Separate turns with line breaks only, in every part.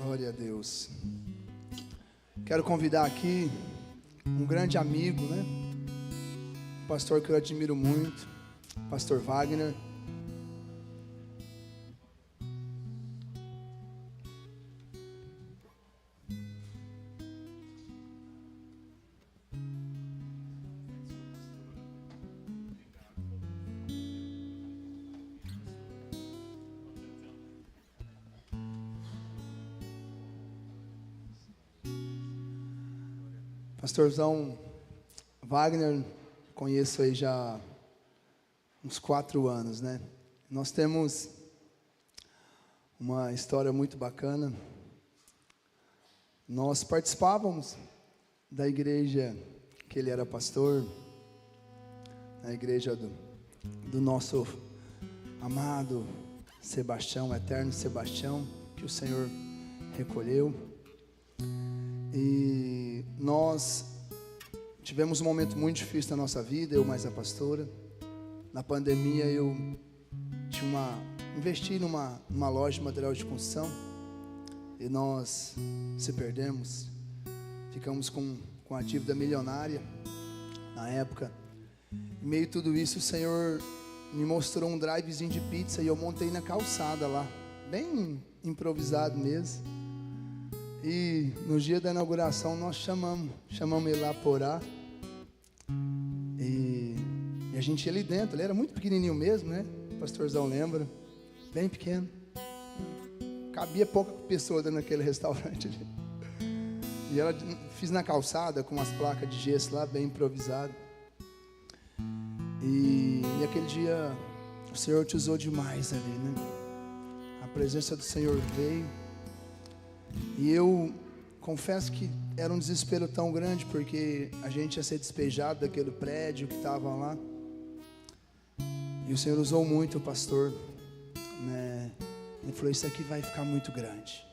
Glória a Deus. Quero convidar aqui um grande amigo, né? Um pastor que eu admiro muito, pastor Wagner. Pastorzão Wagner, conheço aí já há uns 4 anos, né? Nós temos uma história muito bacana. Nós participávamos da igreja que ele era pastor, na igreja do nosso amado Sebastião, eterno Sebastião, que o Senhor recolheu. E nós tivemos um momento muito difícil na nossa vida, eu mais a pastora. Na pandemia eu investi numa loja de material de construção e nós se perdemos. Ficamos com a dívida milionária na época. Em meio a tudo isso, o Senhor me mostrou um drivezinho de pizza e eu montei na calçada lá, bem improvisado mesmo. E no dia da inauguração nós chamamos ele lá para orar. E a gente ia ali dentro, ele era muito pequenininho mesmo, né? O pastorzão lembra, bem pequeno. Cabia pouca pessoa dentro daquele restaurante ali. E ela fiz na calçada com umas placas de gesso lá, bem improvisado. E aquele dia o Senhor te usou demais ali, né? A presença do Senhor veio. E eu confesso que era um desespero tão grande, porque a gente ia ser despejado daquele prédio que estava lá. E o Senhor usou muito o pastor, né? Ele falou, isso aqui vai ficar muito grande.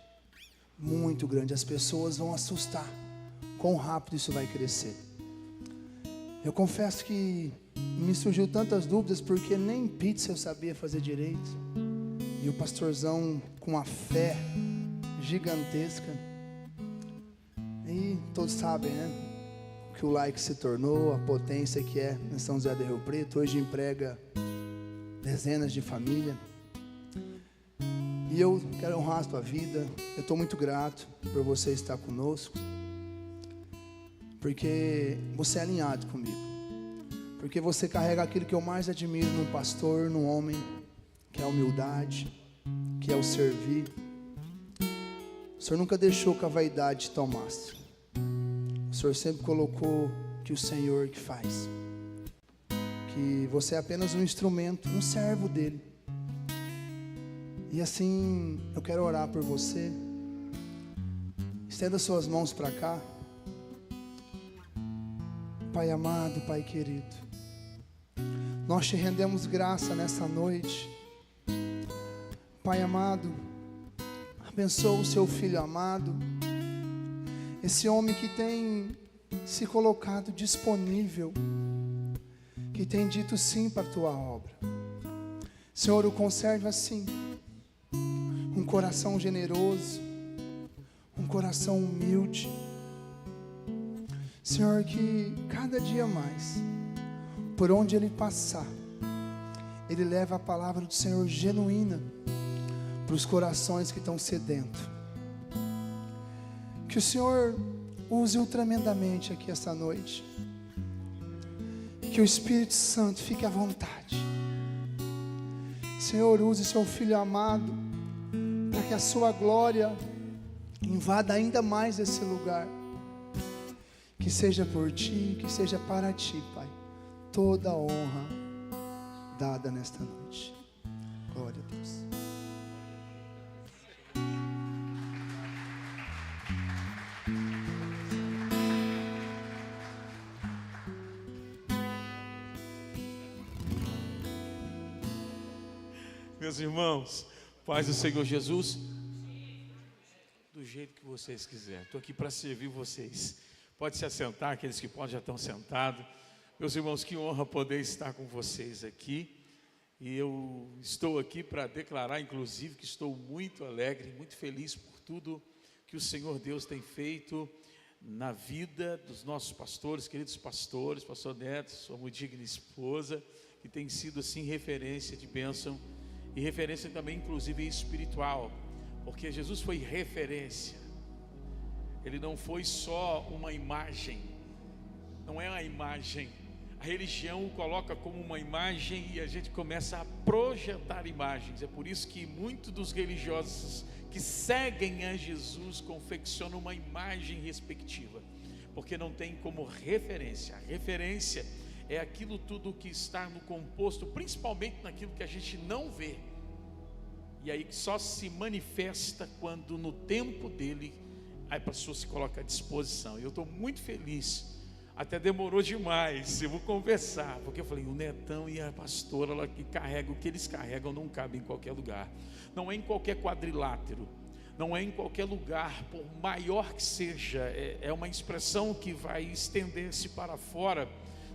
Muito grande, as pessoas vão assustar quão rápido isso vai crescer. Eu confesso que me surgiu tantas dúvidas, porque nem pizza eu sabia fazer direito. E o pastorzão com a fé gigantesca. E todos sabem, né? O que o like se tornou, a potência que é em São José do Rio Preto. Hoje emprega dezenas de famílias. E eu quero honrar a tua vida. Eu estou muito grato por você estar conosco, porque você é alinhado comigo, porque você carrega aquilo que eu mais admiro num pastor, num homem, que é a humildade, que é o servir. O Senhor nunca deixou que a vaidade te tomasse. O Senhor sempre colocou que o Senhor que faz, que você é apenas um instrumento, um servo dele. E assim, eu quero orar por você. Estenda suas mãos para cá. Pai amado, Pai querido, nós te rendemos graça nessa noite. Pai amado, abençoa o seu filho amado, esse homem que tem se colocado disponível, que tem dito sim para a tua obra. Senhor, o conserva assim, um coração generoso, um coração humilde. Senhor, que cada dia mais, por onde ele passar, ele leva a palavra do Senhor genuína para os corações que estão sedentos. Que o Senhor use-o tremendamente aqui essa noite. Que o Espírito Santo fique à vontade. Senhor, use seu filho amado para que a sua glória invada ainda mais esse lugar. Que seja por ti, que seja para ti, Pai, toda a honra dada nesta noite. Glória a Deus.
Meus irmãos, paz do Senhor Jesus, do jeito que vocês quiserem. Estou aqui para servir vocês. Pode se assentar, aqueles que podem já estão sentados. Meus irmãos, que honra poder estar com vocês aqui. E eu estou aqui para declarar, inclusive, que estou muito alegre, muito feliz por tudo que o Senhor Deus tem feito na vida dos nossos pastores, queridos pastores, pastor Neto, sua muito digna esposa, que tem sido assim referência de bênção e referência também inclusive espiritual, porque Jesus foi referência. Ele não foi só uma imagem, não é uma imagem. A religião o coloca como uma imagem e a gente começa a projetar imagens. É por isso que muitos dos religiosos que seguem a Jesus confeccionam uma imagem respectiva, porque não tem como referência. A referência é aquilo tudo que está no composto, principalmente naquilo que a gente não vê, e aí só se manifesta quando no tempo dele a pessoa se coloca à disposição. Eu estou muito feliz. Até demorou demais, eu vou conversar, porque eu falei, o Netão e a pastora ela que carrega, o que eles carregam não cabe em qualquer lugar, não é em qualquer quadrilátero, não é em qualquer lugar, por maior que seja, é uma expressão que vai estender-se para fora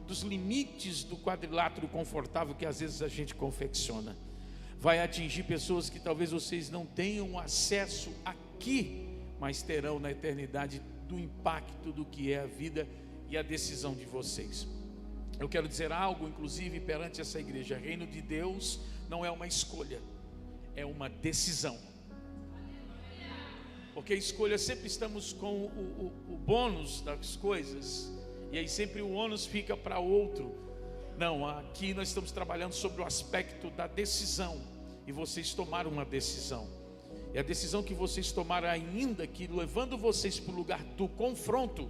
dos limites do quadrilátero confortável que às vezes a gente confecciona, vai atingir pessoas que talvez vocês não tenham acesso aqui, mas terão na eternidade do impacto do que é a vida e a decisão de vocês. Eu quero dizer algo, inclusive, perante essa igreja: reino de Deus não é uma escolha, é uma decisão. Porque escolha, sempre estamos com o bônus das coisas, e aí sempre o ônus fica para outro. Não, aqui nós estamos trabalhando sobre o aspecto da decisão, e vocês tomaram uma decisão, e a decisão que vocês tomaram ainda, que levando vocês para o lugar do confronto,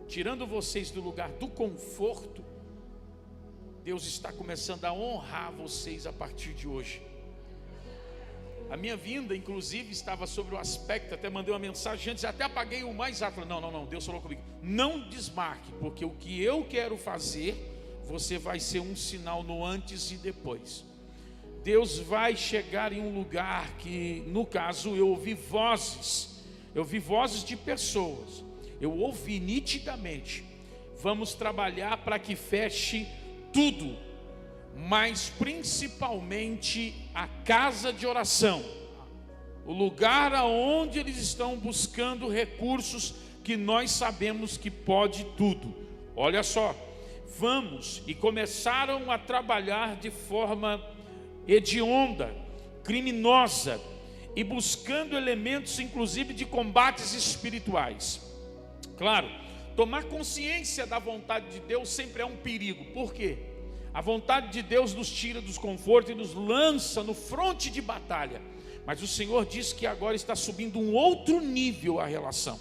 tirando vocês do lugar do conforto, Deus está começando a honrar vocês a partir de hoje. A minha vinda, inclusive, estava sobre o aspecto, até mandei uma mensagem antes, até apaguei o mais alto. Não, Deus falou comigo, não desmarque, porque o que eu quero fazer, você vai ser um sinal no antes e depois. Deus vai chegar em um lugar que, no caso, eu ouvi vozes de pessoas, eu ouvi nitidamente: vamos trabalhar para que feche tudo, mas principalmente a casa de oração, o lugar aonde eles estão buscando recursos que nós sabemos que pode tudo. Olha só, vamos, e começaram a trabalhar de forma hedionda, criminosa, e buscando elementos inclusive de combates espirituais. Claro, tomar consciência da vontade de Deus sempre é um perigo. Por quê? A vontade de Deus nos tira dos confortos e nos lança no fronte de batalha. Mas o Senhor diz que agora está subindo um outro nível a relação.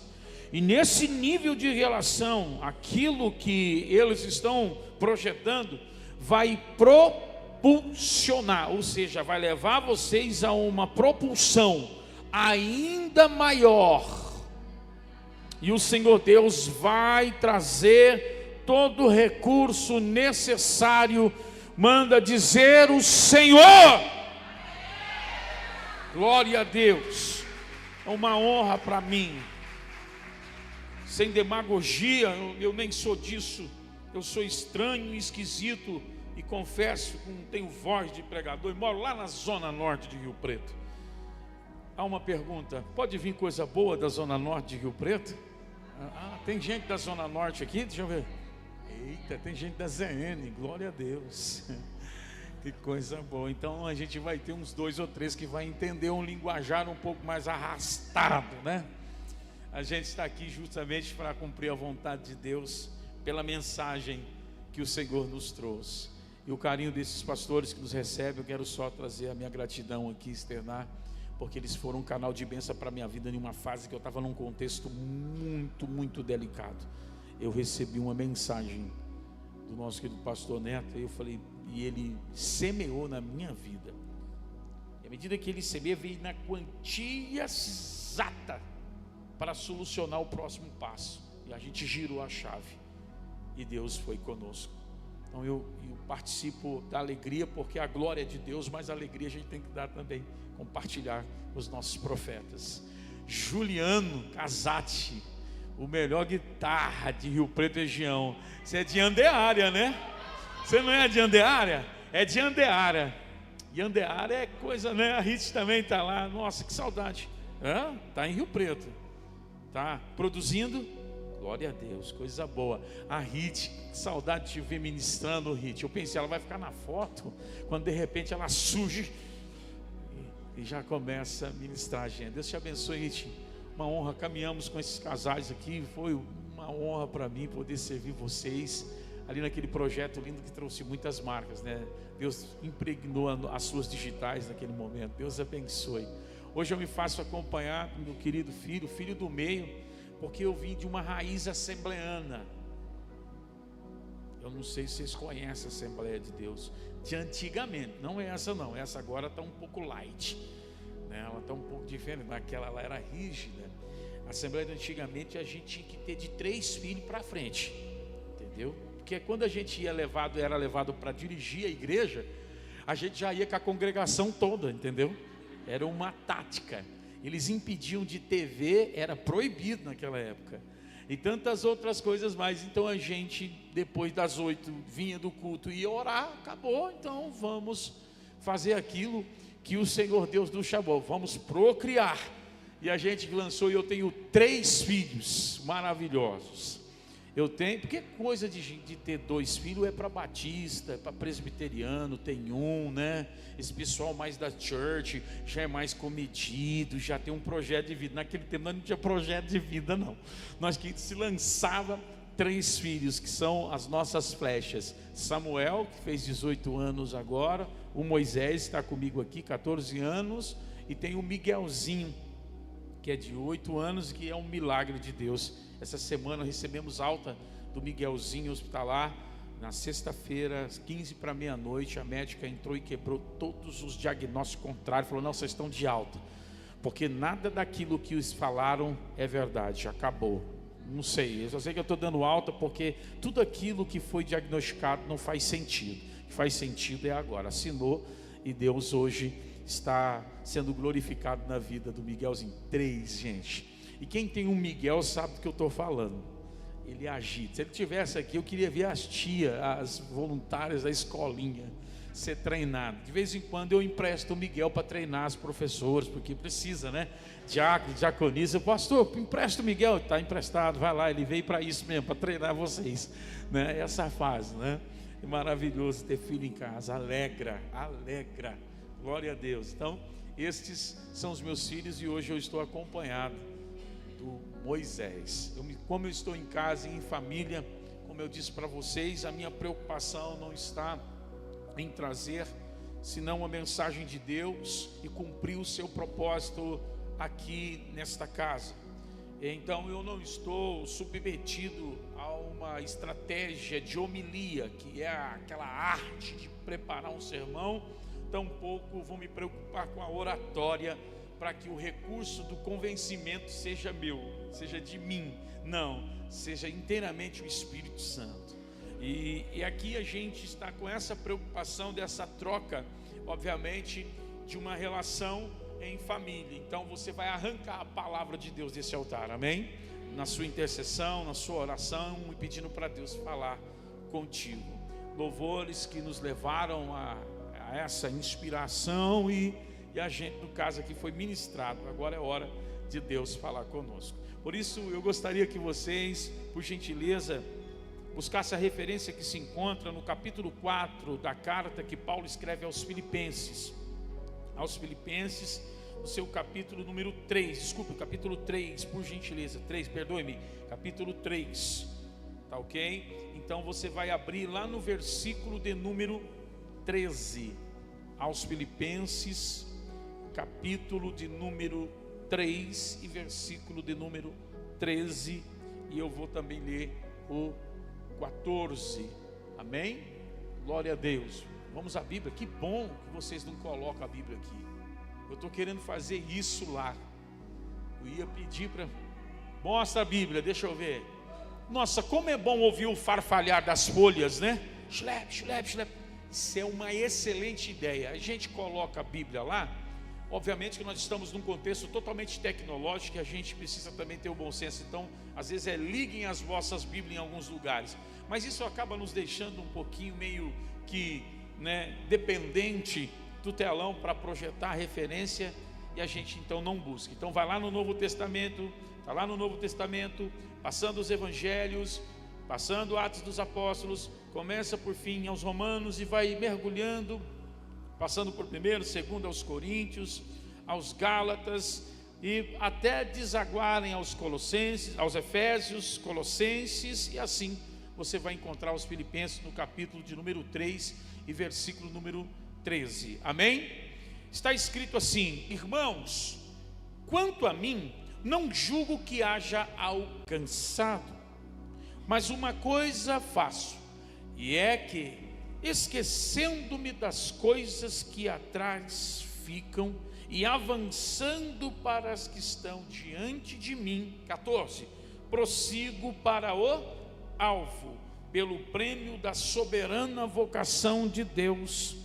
E nesse nível de relação, aquilo que eles estão projetando vai propulsionar, ou seja, vai levar vocês a uma propulsão ainda maior. E o Senhor Deus vai trazer todo o recurso necessário. Manda dizer o Senhor. Glória a Deus. É uma honra para mim. Sem demagogia, eu nem sou disso. Eu sou estranho e esquisito, e confesso que não tenho voz de pregador, e moro lá na zona norte de Rio Preto. Há uma pergunta: pode vir coisa boa da zona norte de Rio Preto? Tem gente da zona norte aqui? Deixa eu ver. Eita, tem gente da ZN, glória a Deus. Que coisa boa. Então a gente vai ter uns 2 ou 3 que vai entender um linguajar um pouco mais arrastado, né? A gente está aqui justamente para cumprir a vontade de Deus, pela mensagem que o Senhor nos trouxe. E o carinho desses pastores que nos recebem, eu quero só trazer a minha gratidão aqui, externar, porque eles foram um canal de bênção para a minha vida em uma fase que eu estava num contexto muito delicado. Eu recebi uma mensagem do nosso querido pastor Neto, e eu falei, e ele semeou na minha vida. E à medida que ele semeia, veio na quantia exata para solucionar o próximo passo. E a gente girou a chave, e Deus foi conosco. Então eu participo da alegria, porque a glória é de Deus, mas a alegria a gente tem que dar também, compartilhar com os nossos profetas. Juliano Casati, o melhor guitarra de Rio Preto região. Você é de Andeária, né? Você não é de Andeária? É de Andeária. E Andeária é coisa, né? A Rit também está lá. Nossa, que saudade. Está em Rio Preto. Está produzindo. Glória a Deus, coisa boa. A Rit, que saudade de te ver ministrando, Rit. Eu pensei, ela vai ficar na foto, quando de repente ela surge e já começa a ministrar a gente. Deus te abençoe, Rit. Uma honra, caminhamos com esses casais aqui. Foi uma honra para mim poder servir vocês ali naquele projeto lindo que trouxe muitas marcas, né? Deus impregnou as suas digitais naquele momento. Deus abençoe. Hoje eu me faço acompanhar do meu querido filho, filho do meio, porque eu vim de uma raiz assembleana. Eu não sei se vocês conhecem a Assembleia de Deus de antigamente, não é essa não, essa agora está um pouco light, né? Ela está um pouco diferente, naquela ela era rígida. A Assembleia de antigamente a gente tinha que ter de 3 filhos para frente, entendeu? Porque quando a gente era levado para dirigir a igreja, a gente já ia com a congregação toda, entendeu? Era uma tática. Eles impediam de TV, era proibido naquela época. E tantas outras coisas mais. Então a gente, depois das 8, vinha do culto e ia orar, acabou. Então vamos fazer aquilo que o Senhor Deus nos chamou. Vamos procriar. E a gente lançou, e eu tenho 3 filhos maravilhosos. Eu tenho, porque coisa de ter 2 filhos é para batista, é para presbiteriano, tem um, né? Esse pessoal mais da church já é mais comedido, já tem um projeto de vida. Naquele tempo nós não tinha projeto de vida, não. Nós que se lançava 3 filhos, que são as nossas flechas. Samuel, que fez 18 anos agora, o Moisés está comigo aqui, 14 anos, e tem o Miguelzinho, que é de 8 anos, que é um milagre de Deus. Essa semana recebemos alta do Miguelzinho hospitalar, na sexta-feira, 15 para meia-noite, a médica entrou e quebrou todos os diagnósticos contrários, falou, não, vocês estão de alta, porque nada daquilo que eles falaram é verdade, acabou. Não sei, eu só sei que eu estou dando alta, porque tudo aquilo que foi diagnosticado não faz sentido. O que faz sentido é agora, assinou, e Deus hoje está sendo glorificado na vida do Miguelzinho. 3, gente. E quem tem um Miguel sabe do que eu estou falando. Ele agita. Se ele tivesse aqui, eu queria ver as tias, as voluntárias da escolinha ser treinado. De vez em quando eu empresto o Miguel para treinar as professoras, porque precisa, né? Diácono, diaconisa, pastor, empresta o Miguel. Está emprestado, vai lá, ele veio para isso mesmo, para treinar vocês, né? Essa fase, né? É maravilhoso ter filho em casa, alegra, glória a Deus. Então, estes são os meus filhos, e hoje eu estou acompanhado do Moisés. Como eu estou em casa e em família, como eu disse para vocês, a minha preocupação não está em trazer senão a mensagem de Deus e cumprir o seu propósito aqui nesta casa. Então eu não estou submetido a uma estratégia de homilia, que é aquela arte de preparar um sermão. Tampouco vou me preocupar com a oratória, para que o recurso do convencimento seja meu, seja de mim. Não, seja inteiramente o Espírito Santo. E aqui a gente está com essa preocupação dessa troca, obviamente, de uma relação em família. Então você vai arrancar a palavra de Deus desse altar, amém? Na sua intercessão, na sua oração, e pedindo para Deus falar contigo. Louvores que nos levaram a essa inspiração, e a gente, no caso aqui, foi ministrado. Agora é hora de Deus falar conosco. Por isso eu gostaria que vocês, por gentileza, buscassem a referência que se encontra no capítulo 4 da carta que Paulo escreve aos Filipenses. Aos Filipenses, no seu capítulo número 3, capítulo 3, por gentileza, 3, perdoe-me, capítulo 3, tá ok? Então você vai abrir lá no versículo de número 13, aos Filipenses, capítulo de número 3 e versículo de número 13, e eu vou também ler o 14, amém? Glória a Deus. Vamos à Bíblia. Que bom que vocês não colocam a Bíblia aqui. Eu estou querendo fazer isso lá. Eu ia pedir para... Mostra a Bíblia, deixa eu ver. Nossa, como é bom ouvir o farfalhar das folhas, né? Schlep, schlep, schlep. Isso é uma excelente ideia. A gente coloca a Bíblia lá. Obviamente que nós estamos num contexto totalmente tecnológico, e a gente precisa também ter o bom senso. Então, às vezes liguem as vossas Bíblias em alguns lugares. Mas isso acaba nos deixando um pouquinho meio que, né, dependente do telão para projetar a referência. e a gente então não busca. Então vai lá no Novo Testamento, está lá no Novo Testamento, passando os Evangelhos, passando Atos dos Apóstolos, começa por fim aos Romanos e vai mergulhando, passando por 1º, 2º aos Coríntios, aos Gálatas, e até desaguarem aos Colossenses, aos Efésios, Colossenses, e assim você vai encontrar os Filipenses no capítulo de número 3 e versículo número 13, amém? Está escrito assim: irmãos, quanto a mim, não julgo que haja alcançado, mas uma coisa faço, e é que, esquecendo-me das coisas que atrás ficam, e avançando para as que estão diante de mim, 14, prossigo para o alvo, pelo prêmio da soberana vocação de Deus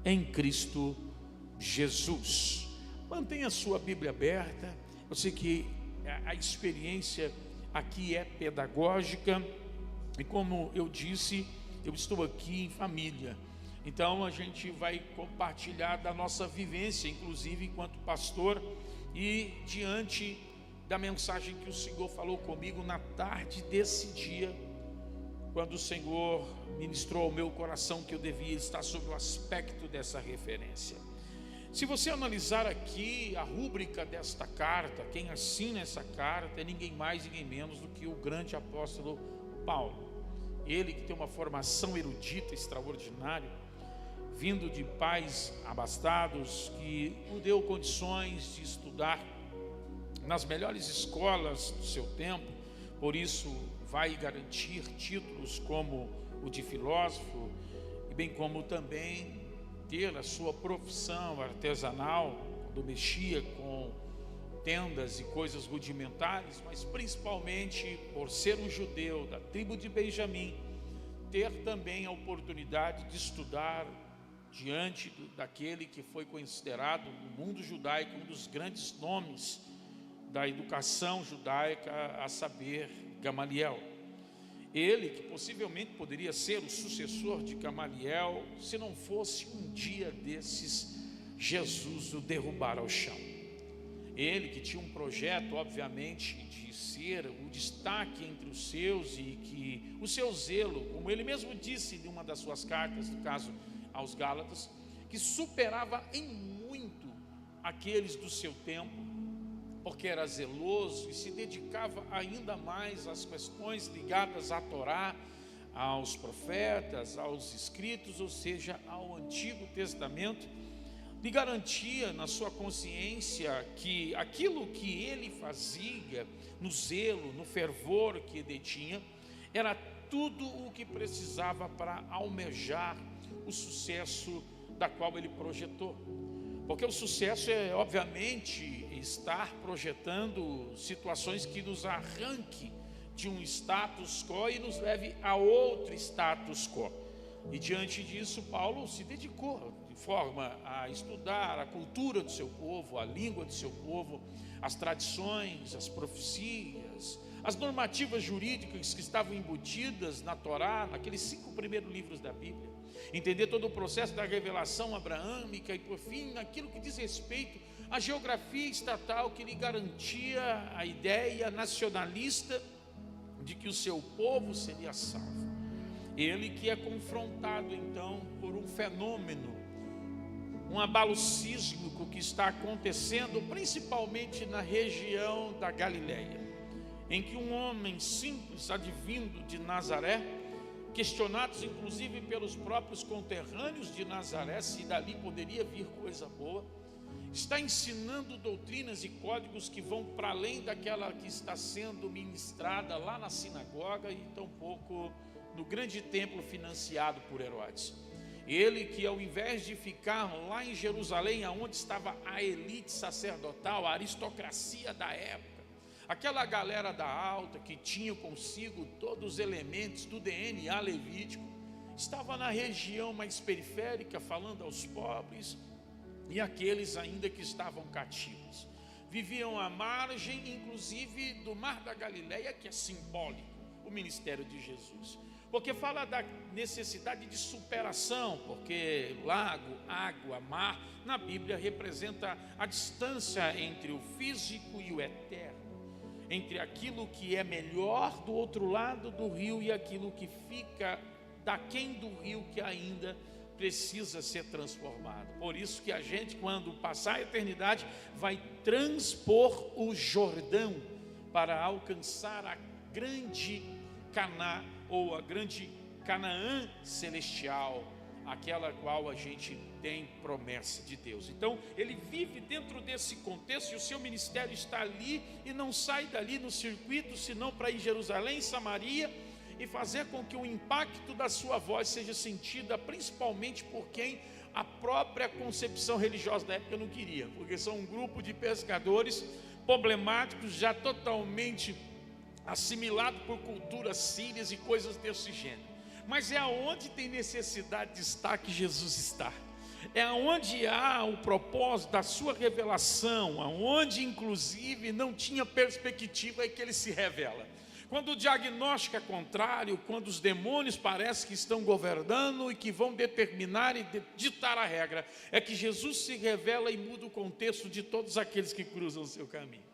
em Cristo Jesus. Mantenha a sua Bíblia aberta. Eu sei que a experiência aqui é pedagógica, e como eu disse, eu estou aqui em família. Então a gente vai compartilhar da nossa vivência, inclusive enquanto pastor, e diante da mensagem que o Senhor falou comigo na tarde desse dia, quando o Senhor ministrou ao meu coração que eu devia estar sob o aspecto dessa referência. Se você analisar aqui a rúbrica desta carta, quem assina essa carta é ninguém mais, ninguém menos do que o grande apóstolo Paulo. Ele que tem uma formação erudita extraordinária, vindo de pais abastados, que o deu condições de estudar nas melhores escolas do seu tempo, por isso vai garantir títulos como o de filósofo, e bem como também ter a sua profissão artesanal, quando mexia com tendas e coisas rudimentares, mas principalmente por ser um judeu da tribo de Benjamim, ter também a oportunidade de estudar diante daquele que foi considerado no mundo judaico um dos grandes nomes da educação judaica, a saber, Gamaliel. Ele que possivelmente poderia ser o sucessor de Gamaliel, se não fosse um dia desses Jesus o derrubar ao chão. Ele que tinha um projeto, obviamente, de ser o destaque entre os seus, e que o seu zelo, como ele mesmo disse em uma das suas cartas, no caso aos Gálatas, que superava em muito aqueles do seu tempo, porque era zeloso e se dedicava ainda mais às questões ligadas à Torá, aos profetas, aos escritos, ou seja, ao Antigo Testamento, lhe garantia na sua consciência que aquilo que ele fazia, no zelo, no fervor que ele tinha, era tudo o que precisava para almejar o sucesso da qual ele projetou. Porque o sucesso é, obviamente, estar projetando situações que nos arranque de um status quo e nos leve a outro status quo. E diante disso, Paulo se dedicou de forma a estudar a cultura do seu povo, a língua do seu povo, as tradições, as profecias, as normativas jurídicas que estavam embutidas na Torá, naqueles 5 primeiros livros da Bíblia. Entender todo o processo da revelação abraâmica e, por fim, aquilo que diz respeito à geografia estatal que lhe garantia a ideia nacionalista de que o seu povo seria salvo. Ele que é confrontado, então, por um fenômeno, um abalo sísmico que está acontecendo, principalmente na região da Galileia, em que um homem simples, advindo de Nazaré, questionados inclusive pelos próprios conterrâneos de Nazaré, se dali poderia vir coisa boa, está ensinando doutrinas e códigos que vão para além daquela que está sendo ministrada lá na sinagoga e tampouco no grande templo financiado por Herodes. Ele que, ao invés de ficar lá em Jerusalém, onde estava a elite sacerdotal, a aristocracia da época, aquela galera da alta que tinha consigo todos os elementos do DNA levítico, estava na região mais periférica, falando aos pobres e aqueles ainda que estavam cativos. Viviam à margem, inclusive, do Mar da Galileia, que é simbólico, o ministério de Jesus. porque fala da necessidade de superação, porque lago, água, mar, na Bíblia representa a distância entre o físico e o eterno, entre aquilo que é melhor do outro lado do rio e aquilo que fica daquém do rio que ainda precisa ser transformado. Por isso que a gente, quando passar a eternidade, vai transpor o Jordão para alcançar a grande Caná, ou a grande Canaã celestial, aquela qual a gente tem promessa de Deus. Então ele vive dentro desse contexto, e o seu ministério está ali e não sai dali no circuito, senão para ir em Jerusalém, Samaria, e fazer com que o impacto da sua voz seja sentida principalmente por quem a própria concepção religiosa da época não queria, porque são um grupo de pescadores problemáticos, já totalmente assimilado por culturas sírias e coisas desse gênero. Mas é aonde tem necessidade de estar que Jesus está. É aonde há o propósito da sua revelação, aonde inclusive não tinha perspectiva, é que ele se revela. Quando o diagnóstico é contrário, quando os demônios parecem que estão governando e que vão determinar e ditar a regra, é que Jesus se revela e muda o contexto de todos aqueles que cruzam o seu caminho.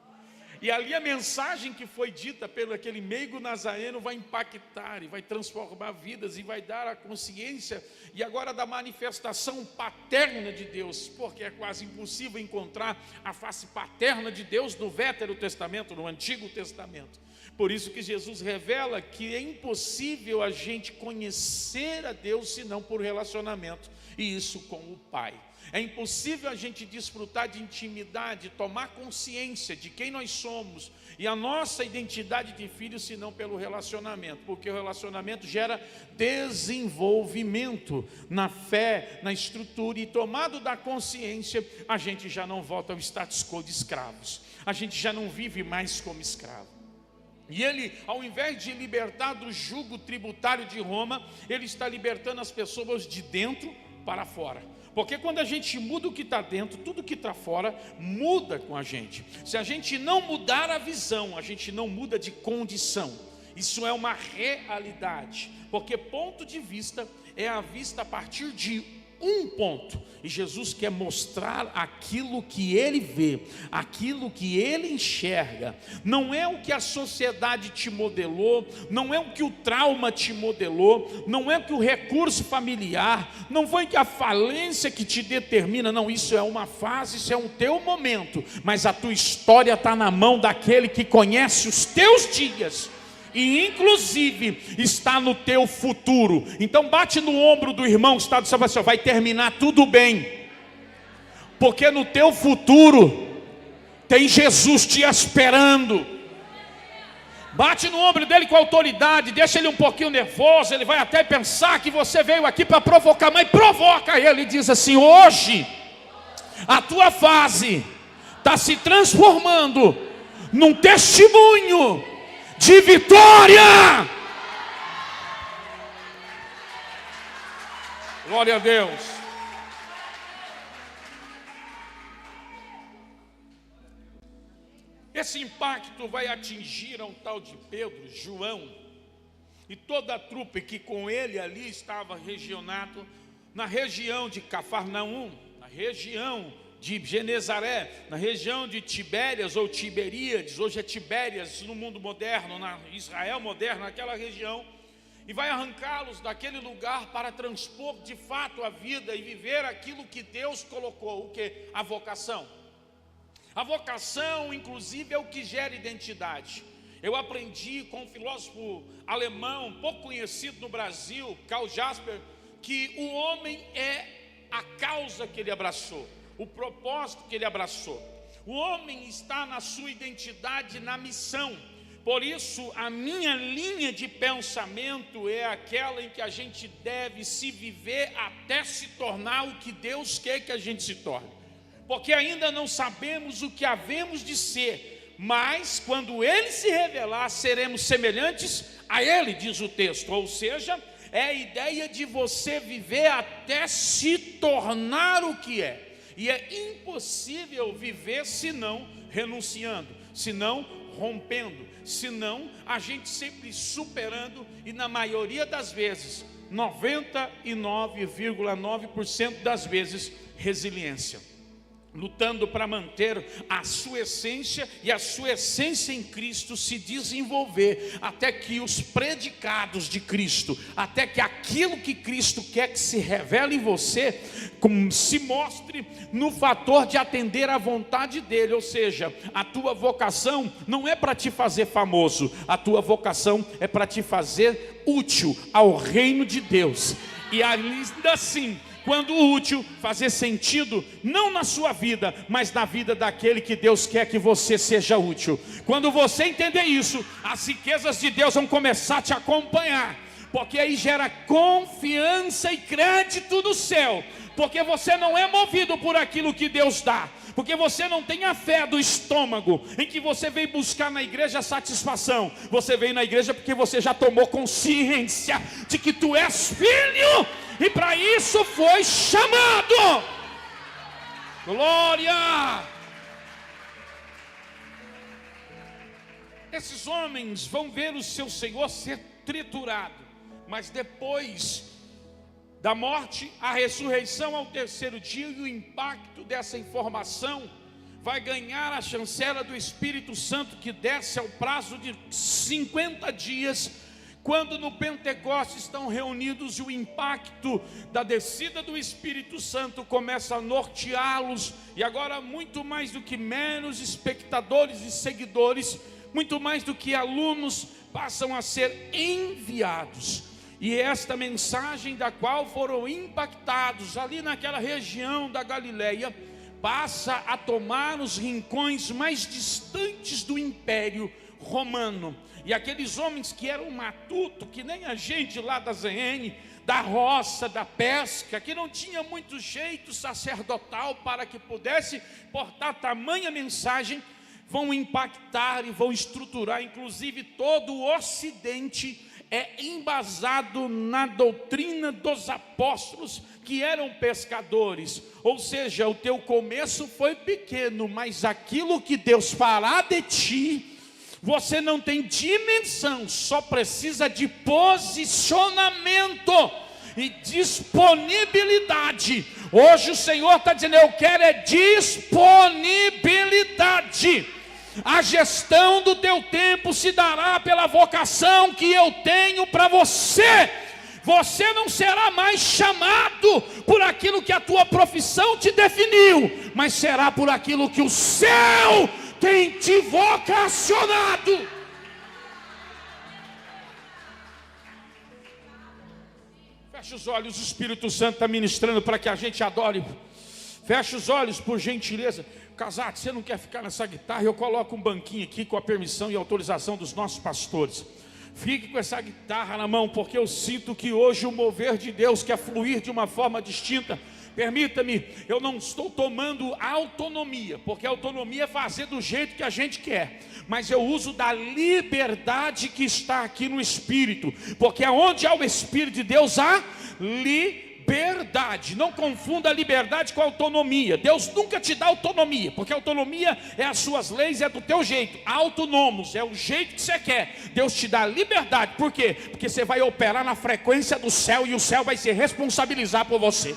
E ali a mensagem que foi dita pelo aquele meigo nazareno vai impactar e vai transformar vidas e vai dar a consciência e agora da manifestação paterna de Deus, porque é quase impossível encontrar a face paterna de Deus no Velho Testamento, no Antigo Testamento. Por isso que Jesus revela que é impossível a gente conhecer a Deus senão por relacionamento, e isso com o Pai. É impossível a gente desfrutar de intimidade, tomar consciência de quem nós somos e a nossa identidade de filho, senão pelo relacionamento, porque o relacionamento gera desenvolvimento na fé, na estrutura, e tomado da consciência, a gente já não volta ao status quo de escravos, a gente já não vive mais como escravo. E ele, ao invés de libertar do jugo tributário de Roma, ele está libertando as pessoas de dentro para fora. Porque quando a gente muda o que está dentro, tudo que está fora muda com a gente. Se a gente não mudar a visão, a gente não muda de condição. Isso é uma realidade, porque ponto de vista é a vista a partir de um ponto, e Jesus quer mostrar aquilo que ele vê, aquilo que ele enxerga. Não é o que a sociedade te modelou, não é o que o trauma te modelou, não é o que o recurso familiar, não foi que a falência que te determina. Não, isso é uma fase, isso é um teu momento, mas a tua história está na mão daquele que conhece os teus dias e inclusive está no teu futuro. Então bate no ombro do irmão que está do seu lado, vai terminar tudo bem, porque no teu futuro tem Jesus te esperando. Bate no ombro dele com autoridade, deixa ele um pouquinho nervoso, ele vai até pensar que você veio aqui para provocar, mas provoca ele e diz assim: hoje a tua fase está se transformando num testemunho de vitória. Glória a Deus. Esse impacto vai atingir a um tal de Pedro, João e toda a trupe que com ele ali estava regionado na região de Cafarnaum, na região de Genezaré, na região de Tibérias ou Tiberíades, hoje é Tibérias no mundo moderno, na Israel moderna, naquela região, e vai arrancá-los daquele lugar para transpor de fato a vida e viver aquilo que Deus colocou. O que? A vocação. A vocação, inclusive, é o que gera identidade. Eu aprendi com um filósofo alemão, pouco conhecido no Brasil, Karl Jasper, que o homem é a causa que ele abraçou, o propósito que ele abraçou. O homem está na sua identidade, na missão. Por isso, a minha linha de pensamento é aquela em que a gente deve se viver até se tornar o que Deus quer que a gente se torne. Porque ainda não sabemos o que havemos de ser, mas quando Ele se revelar, seremos semelhantes a Ele, diz o texto. Ou seja, é a ideia de você viver até se tornar o que é. E é impossível viver senão renunciando, senão rompendo, senão a gente sempre superando e na maioria das vezes, 99,9% das vezes, resiliência. Lutando para manter a sua essência e a sua essência em Cristo se desenvolver, até que os predicados de Cristo, até que aquilo que Cristo quer que se revele em você, se mostre no fator de atender à vontade dele. Ou seja, a tua vocação não é para te fazer famoso, a tua vocação é para te fazer útil ao reino de Deus. E ainda assim, quando útil, fazer sentido, não na sua vida, mas na vida daquele que Deus quer que você seja útil. Quando você entender isso, as riquezas de Deus vão começar a te acompanhar, porque aí gera confiança e crédito do céu, porque você não é movido por aquilo que Deus dá, porque você não tem a fé do estômago, em que você veio buscar na igreja satisfação. Você veio na igreja porque você já tomou consciência de que tu és filho, e para isso foi chamado. Glória! Esses homens vão ver o seu Senhor ser triturado, mas depois da morte, a ressurreição ao terceiro dia, e o impacto dessa informação vai ganhar a chancela do Espírito Santo, que desce ao prazo de 50 dias, quando no Pentecostes estão reunidos, e o impacto da descida do Espírito Santo começa a norteá-los, e agora muito mais do que meros espectadores e seguidores, muito mais do que alunos, passam a ser enviados. E esta mensagem da qual foram impactados ali naquela região da Galileia, passa a tomar os rincões mais distantes do Império Romano. E aqueles homens que eram matutos, que nem a gente lá da ZN, da roça, da pesca, que não tinha muito jeito sacerdotal para que pudesse portar tamanha mensagem, vão impactar e vão estruturar, inclusive todo o Ocidente é embasado na doutrina dos apóstolos, que eram pescadores. Ou seja, o teu começo foi pequeno, mas aquilo que Deus fará de ti, você não tem dimensão, só precisa de posicionamento e disponibilidade. Hoje o Senhor está dizendo: eu quero é disponibilidade. A gestão do teu tempo se dará pela vocação que eu tenho para você. Você não será mais chamado por aquilo que a tua profissão te definiu, mas será por aquilo que o céu tem te vocacionado. Feche os olhos, o Espírito Santo está ministrando para que a gente adore. Feche os olhos, por gentileza. Casate, você não quer ficar nessa guitarra? Eu coloco um banquinho aqui com a permissão e autorização dos nossos pastores. Fique com essa guitarra na mão, porque eu sinto que hoje o mover de Deus quer fluir de uma forma distinta. Permita-me, eu não estou tomando autonomia, porque autonomia é fazer do jeito que a gente quer, mas eu uso da liberdade que está aqui no Espírito, porque aonde há o Espírito de Deus há liberdade. Não confunda a liberdade com a autonomia. Deus nunca te dá autonomia, porque a autonomia é as suas leis, é do teu jeito. Autonomos é o jeito que você quer. Deus te dá liberdade. Por quê? Porque você vai operar na frequência do céu, e o céu vai se responsabilizar por você.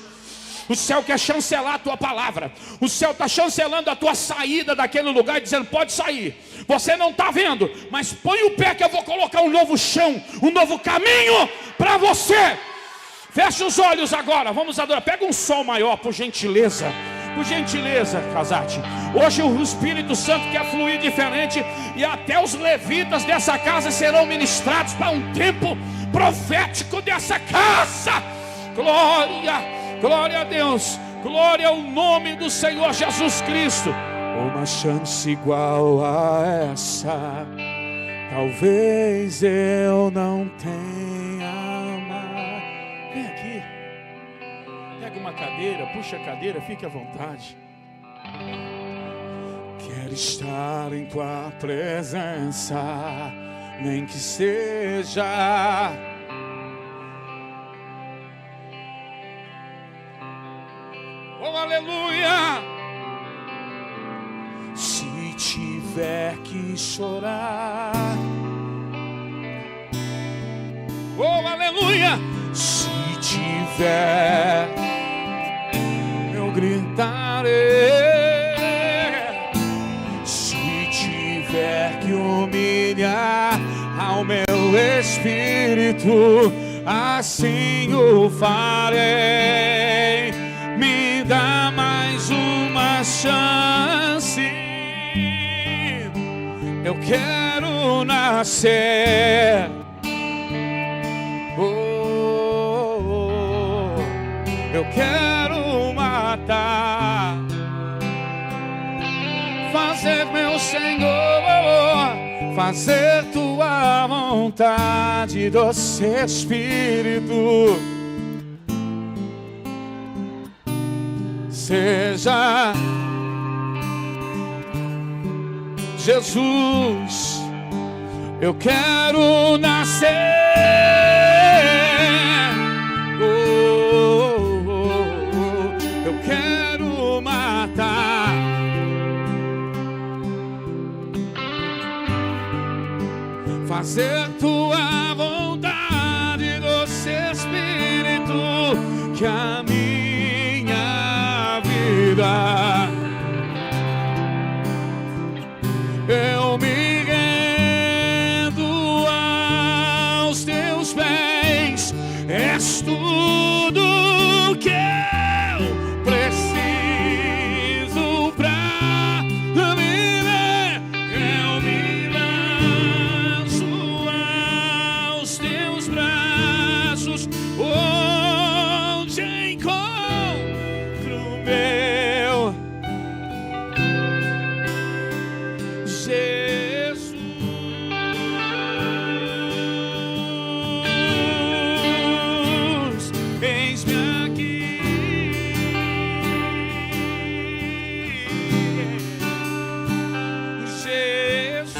O céu quer chancelar a tua palavra. O céu está chancelando a tua saída daquele lugar, dizendo: pode sair. Você não está vendo, mas põe o pé que eu vou colocar um novo chão, um novo caminho para você. Fecha os olhos agora, vamos adorar. Pega um sol maior, por gentileza. Por gentileza, Casate. Hoje o Espírito Santo quer fluir diferente, e até os levitas dessa casa serão ministrados para um tempo profético dessa casa. Glória. Glória a Deus, glória ao nome do Senhor Jesus Cristo. Uma chance igual a essa, talvez eu não tenha mais. Vem aqui, pega uma cadeira, puxa a cadeira, fique à vontade. Quero estar em tua presença, nem que seja oh, aleluia! Se tiver tiver que chorar, oh aleluia, se tiver, eu gritarei. Se tiver que humilhar ao meu espírito, assim o farei. Me dá mais uma chance, eu quero nascer. Eu quero matar, fazer meu Senhor, fazer tua vontade, doce Espírito. Seja Jesus, eu quero nascer. Eu quero matar, fazer tua vontade, doce Espírito, que a minha vida eu me rendo aos teus pés. És tudo que eu preciso pra viver. Eu me lanço aos teus braços, onde encontro meu Jesus. Eis-me aqui, Jesus.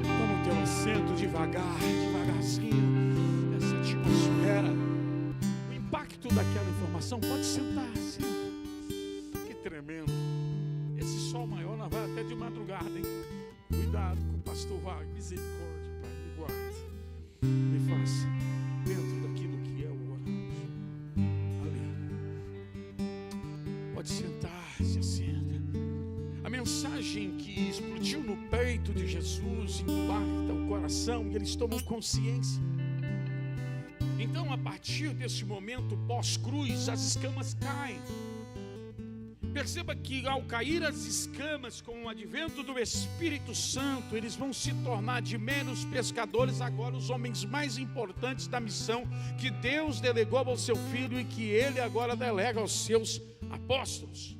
Toma o teu assento devagarzinho, essa atmosfera, o impacto daquela informação. Pode sentar, senta. Que tremendo. Esse sol maior não vai até de madrugada, hein? Cuidado com o pastor Wagner. Misericórdia, Pai, me guarde. Me faça dentro daquilo que é o oráculo. Ali. Pode sentar, se assenta. A mensagem que explodiu no peito de Jesus impacta o coração e eles tomam consciência. Então, a partir desse momento pós-cruz, as escamas caem. Perceba que ao cair as escamas, com o advento do Espírito Santo, eles vão se tornar de meros pescadores agora os homens mais importantes da missão que Deus delegou ao seu Filho e que Ele agora delega aos seus apóstolos.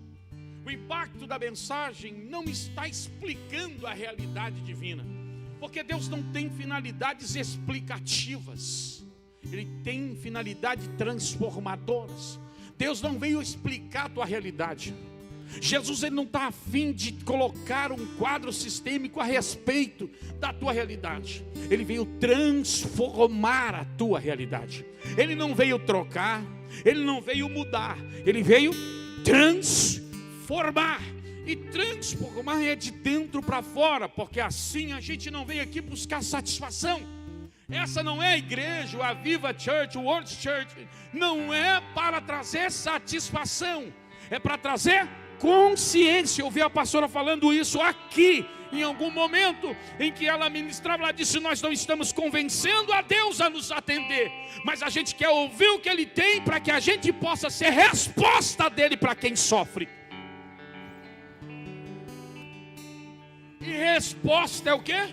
O impacto da mensagem não está explicando a realidade divina, porque Deus não tem finalidades explicativas, Ele tem finalidades transformadoras. Deus não veio explicar a tua realidade. Jesus, ele não está a fim de colocar um quadro sistêmico a respeito da tua realidade. Ele veio transformar a tua realidade. Ele não veio trocar, ele não veio mudar, ele veio transformar. E transformar é de dentro para fora, porque assim a gente não veio aqui buscar satisfação. Essa não é a igreja, a Viva Church, o World Church. Não é para trazer satisfação, é para trazer consciência. Eu ouvi a pastora falando isso aqui, em algum momento em que ela ministrava, ela disse: nós não estamos convencendo a Deus a nos atender, mas a gente quer ouvir o que Ele tem para que a gente possa ser resposta dEle para quem sofre. E resposta é o quê?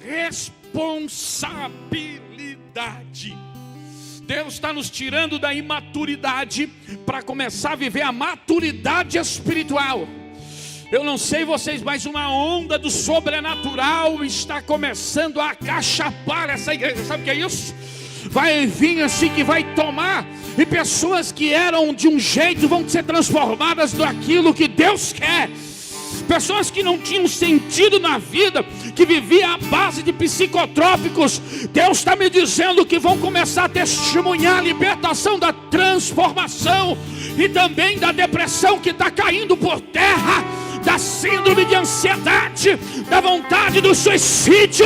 Responsabilidade. Deus está nos tirando da imaturidade para começar a viver a maturidade espiritual. Eu não sei vocês, mas uma onda do sobrenatural está começando a acachapar essa igreja. Sabe o que é isso? Vai vir assim que vai tomar, e pessoas que eram de um jeito vão ser transformadas naquilo que Deus quer. pessoas que não tinham sentido na vida, que viviam à base de psicotrópicos, Deus está me dizendo que vão começar a testemunhar a libertação da transformação e também da depressão que está caindo por terra, da síndrome de ansiedade, da vontade do suicídio.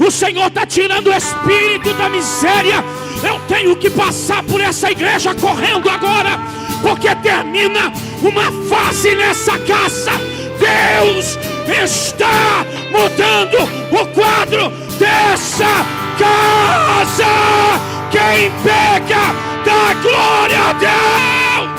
O Senhor está tirando o espírito da miséria. Eu tenho que passar por essa igreja correndo agora, porque termina uma fase nessa casa. Deus está mudando o quadro dessa casa. Quem pega, dá glória a Deus.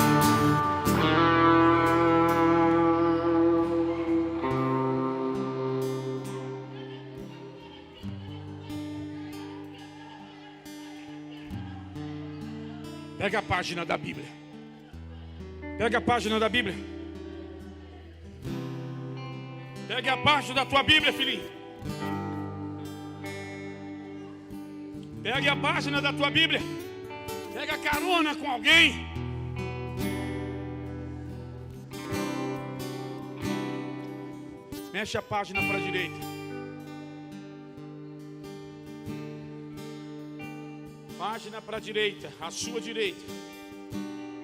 Pega a página da Bíblia. Pega a página da Bíblia. Pega a página da tua Bíblia, filhinho. Pega a página da tua Bíblia. Pega carona com alguém. Mexe a página para a direita. Página para a direita, a sua direita.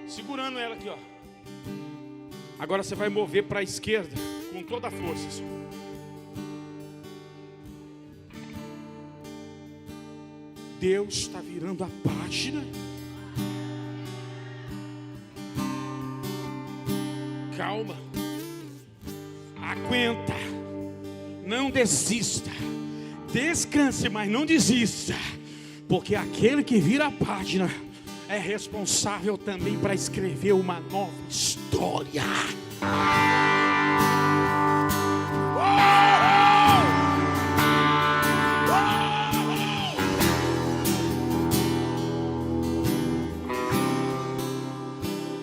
Segurando ela aqui, ó. Agora você vai mover para a esquerda com toda a força, senhor. Deus está virando a página. Calma. Aguenta. Não desista. Descanse, mas não desista. Porque aquele que vira a página é responsável também para escrever uma nova história.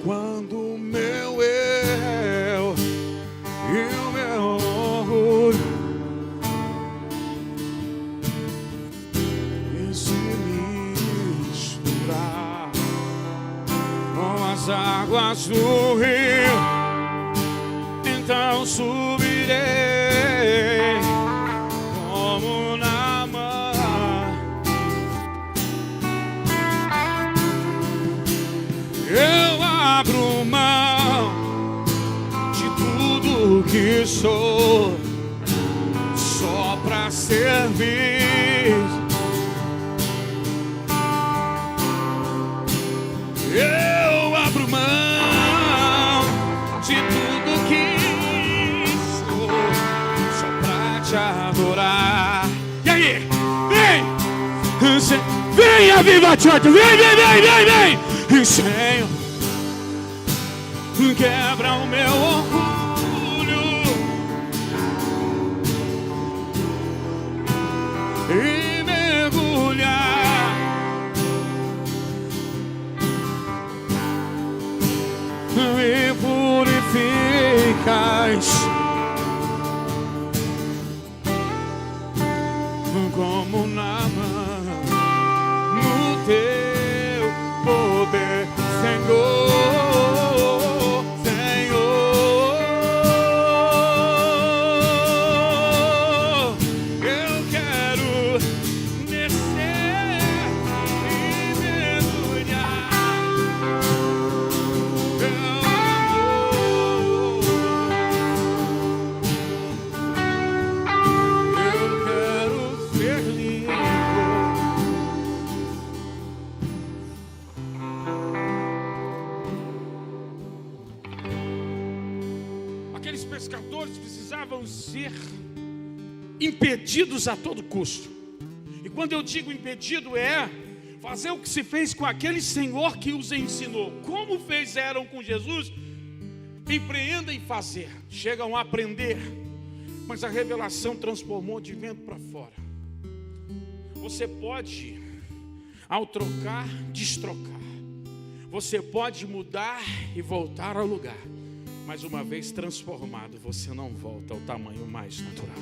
Quando o meu eu e o meu orgulho se misturar com as águas do rio, então subirei como Naamã. Eu abro mão de tudo que sou, só pra servir. Eu abro mão de tudo que sou, só pra te adorar. E aí? Vem! Venha, Viva Church! Vem! Senhor, quebra o meu orgulho e mergulhar e purificas como Naamã no teu poder, Senhor. Aqueles pescadores precisavam ser impedidos a todo custo. E quando eu digo impedido, é fazer o que se fez com aquele Senhor que os ensinou. Como fizeram com Jesus, empreendem fazer. Chegam a aprender, mas a revelação transformou de dentro para fora. Você pode, ao trocar, destrocar. Você pode mudar e voltar ao lugar. Mas uma vez transformado, você não volta ao tamanho mais natural.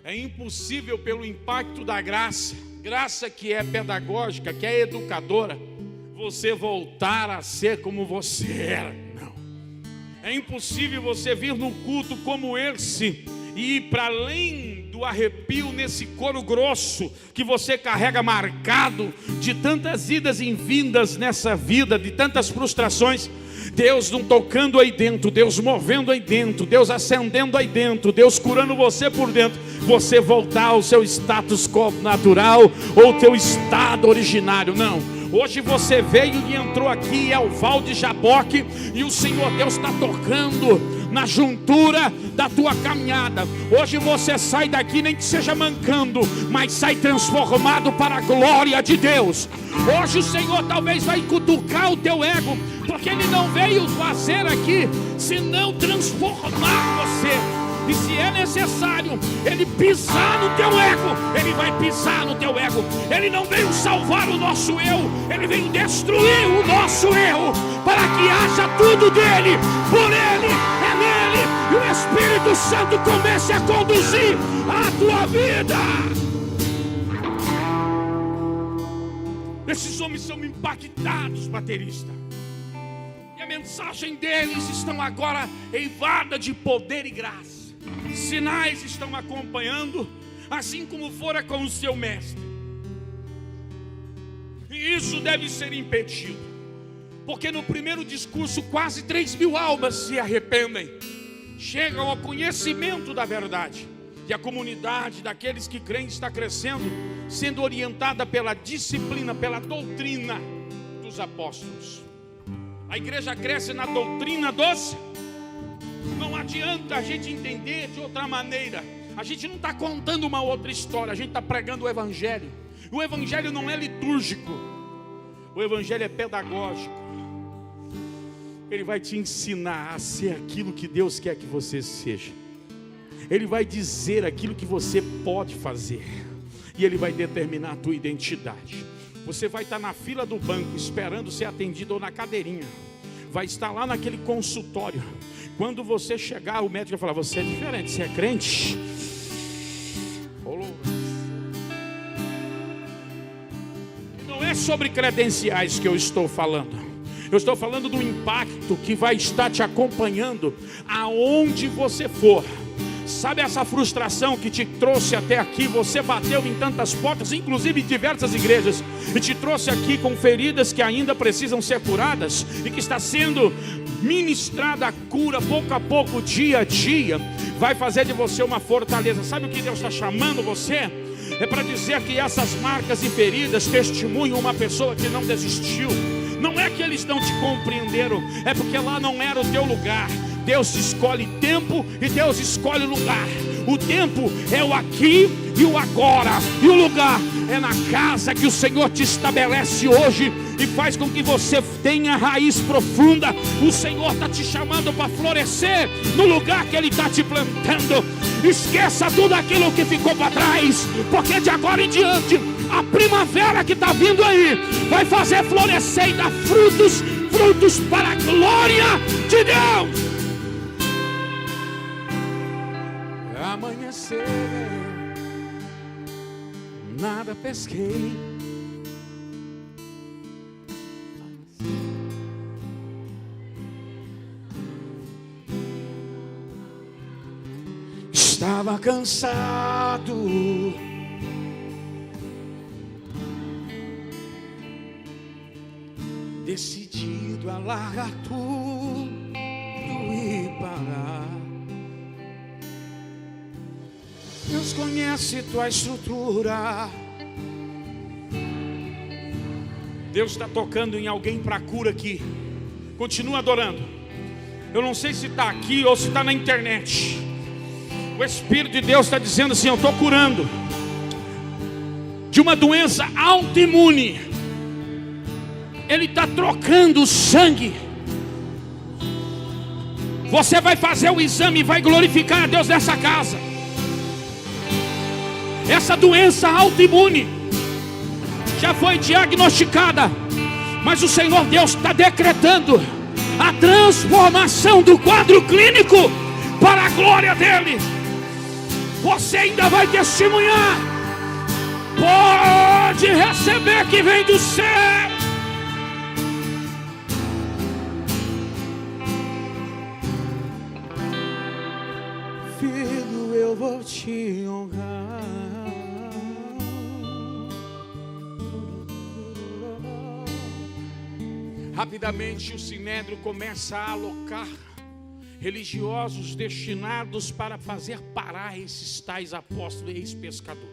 É impossível pelo impacto da graça, graça que é pedagógica, que é educadora, você voltar a ser como você era. Não. É impossível você vir num culto como esse e ir para além do arrepio nesse couro grosso que você carrega marcado de tantas idas e vindas nessa vida, de tantas frustrações. Deus não tocando aí dentro, Deus movendo aí dentro, Deus acendendo aí dentro, Deus curando você por dentro, você voltar ao seu status quo natural ou teu estado originário. Não, hoje você veio e entrou aqui, é o Val de Jaboque, e o Senhor Deus está tocando na juntura da tua caminhada. Hoje você sai daqui, nem que seja mancando, mas sai transformado para a glória de Deus. Hoje o Senhor talvez vai cutucar o teu ego, porque Ele não veio fazer aqui senão transformar você. E se é necessário Ele pisar no teu ego, Ele vai pisar no teu ego. Ele não veio salvar o nosso eu, Ele veio destruir o nosso eu, para que haja tudo dele, por Ele, é nele, e o Espírito Santo comece a conduzir a tua vida. Esses homens são impactados, baterista, e a mensagem deles estão agora eivada de poder e graça. Sinais estão acompanhando, assim como fora com o seu mestre. E isso deve ser impedido, porque no primeiro discurso quase 3.000 almas se arrependem, chegam ao conhecimento da verdade, e a comunidade daqueles que creem está crescendo, sendo orientada pela disciplina, pela doutrina dos apóstolos. A igreja cresce na doutrina dos... Não adianta a gente entender de outra maneira. A gente não está contando uma outra história, a gente está pregando o Evangelho. O Evangelho não é litúrgico, o Evangelho é pedagógico. Ele vai te ensinar a ser aquilo que Deus quer que você seja. Ele vai dizer aquilo que você pode fazer, e Ele vai determinar a tua identidade. Você vai estar na fila do banco esperando ser atendido, ou na cadeirinha, vai estar lá naquele consultório. Quando você chegar, o médico vai falar: você é diferente, você é crente? Não é sobre credenciais que eu estou falando. Eu estou falando do impacto que vai estar te acompanhando aonde você for. Sabe essa frustração que te trouxe até aqui? Você bateu em tantas portas, inclusive em diversas igrejas, e te trouxe aqui com feridas que ainda precisam ser curadas, e que está sendo ministrada a cura pouco a pouco, dia a dia. Vai fazer de você uma fortaleza. Sabe o que Deus está chamando você? É para dizer que essas marcas e feridas testemunham uma pessoa que não desistiu. Não é que eles não te compreenderam, é porque lá não era o teu lugar. Deus escolhe tempo e Deus escolhe lugar. O tempo é o aqui e o agora, e o lugar é na casa que o Senhor te estabelece hoje e faz com que você tenha raiz profunda. O Senhor está te chamando para florescer no lugar que Ele está te plantando. Esqueça tudo aquilo que ficou para trás, porque de agora em diante a primavera que está vindo aí vai fazer florescer e dar frutos, frutos para a glória de Deus. Amanhecer, nada pesquei. Estava cansado, decidido a largar tudo e parar. Deus conhece tua estrutura. Deus está tocando em alguém para cura aqui. Continua adorando. Eu não sei se está aqui ou se está na internet. O Espírito de Deus está dizendo assim: eu estou curando de uma doença autoimune. Ele está trocando o sangue. Você vai fazer o exame e vai glorificar a Deus nessa casa. Essa doença autoimune já foi diagnosticada, mas o Senhor Deus está decretando a transformação do quadro clínico para a glória dEle. Você ainda vai testemunhar. Pode receber que vem do céu. vou te honrar. Rapidamente o Sinédrio começa a alocar religiosos destinados para fazer parar esses tais apóstolos e ex-pescadores.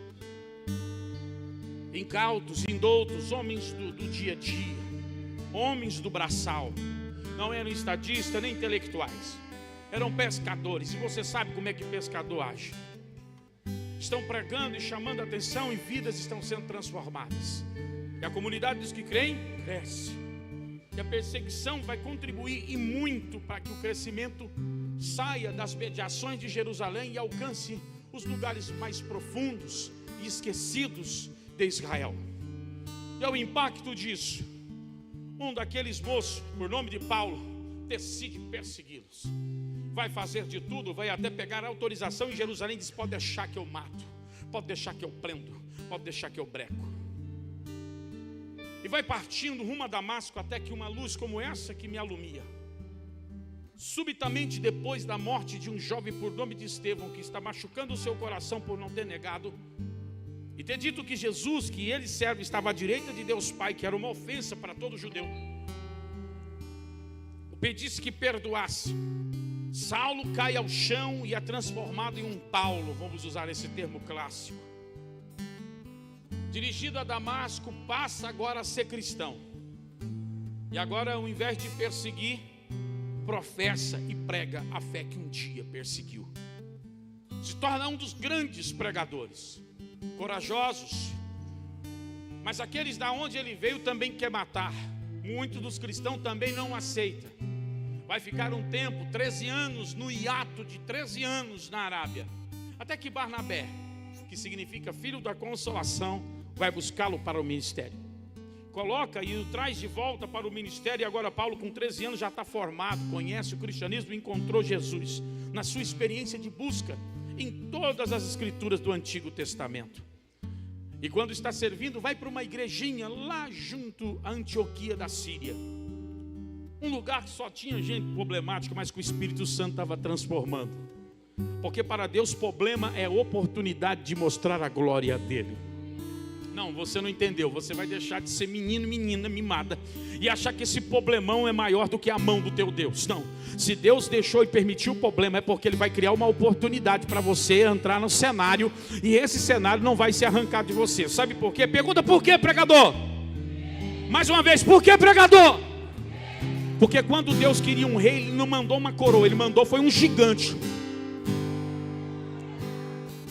Incautos, indoutos, homens do dia a dia, homens do braçal, não eram estadistas nem intelectuais, eram pescadores. E você sabe como é que pescador age. Estão pregando e chamando a atenção, e vidas estão sendo transformadas. E a comunidade dos que creem cresce. E a perseguição vai contribuir e muito para que o crescimento saia das mediações de Jerusalém e alcance os lugares mais profundos e esquecidos de Israel. E ao impacto disso, um daqueles moços, por nome de Paulo, decide persegui-los. Vai fazer de tudo, vai até pegar a autorização em Jerusalém e diz: pode deixar que eu mato, pode deixar que eu prendo, pode deixar que eu breco. E vai partindo rumo a Damasco, até que uma luz como essa que me alumia. Subitamente, depois da morte de um jovem por nome de Estevão, que está machucando o seu coração por não ter negado e ter dito que Jesus, que ele serve, estava à direita de Deus Pai, que era uma ofensa para todo judeu, o pedisse que perdoasse. Saulo cai ao chão e é transformado em um Paulo, vamos usar esse termo clássico. Dirigido a Damasco, passa agora a ser cristão. E agora, ao invés de perseguir, professa e prega a fé que um dia perseguiu. Se torna um dos grandes pregadores, corajosos. Mas aqueles da onde ele veio também quer matar. Muitos dos cristãos também não aceitam. Vai ficar um tempo, 13 anos, no hiato de 13 anos na Arábia. Até que Barnabé, que significa filho da consolação, vai buscá-lo para o ministério. Coloca e o traz de volta para o ministério. E agora Paulo, com 13 anos, já está formado, conhece o cristianismo, encontrou Jesus na sua experiência de busca em todas as escrituras do Antigo Testamento. E quando está servindo, vai para uma igrejinha lá junto a Antioquia da Síria, um lugar que só tinha gente problemática, mas que o Espírito Santo estava transformando. Porque para Deus problema é oportunidade de mostrar a glória dele. Não, você não entendeu. Você vai deixar de ser menino, menina, mimada e achar que esse problemão é maior do que a mão do teu Deus. Não, se Deus deixou e permitiu o problema, é porque Ele vai criar uma oportunidade para você entrar no cenário. E esse cenário não vai ser arrancado de você. Sabe por quê? Pergunta: por quê, pregador? Mais uma vez, por quê, pregador? Porque quando Deus queria um rei, Ele não mandou uma coroa, Ele mandou foi um gigante.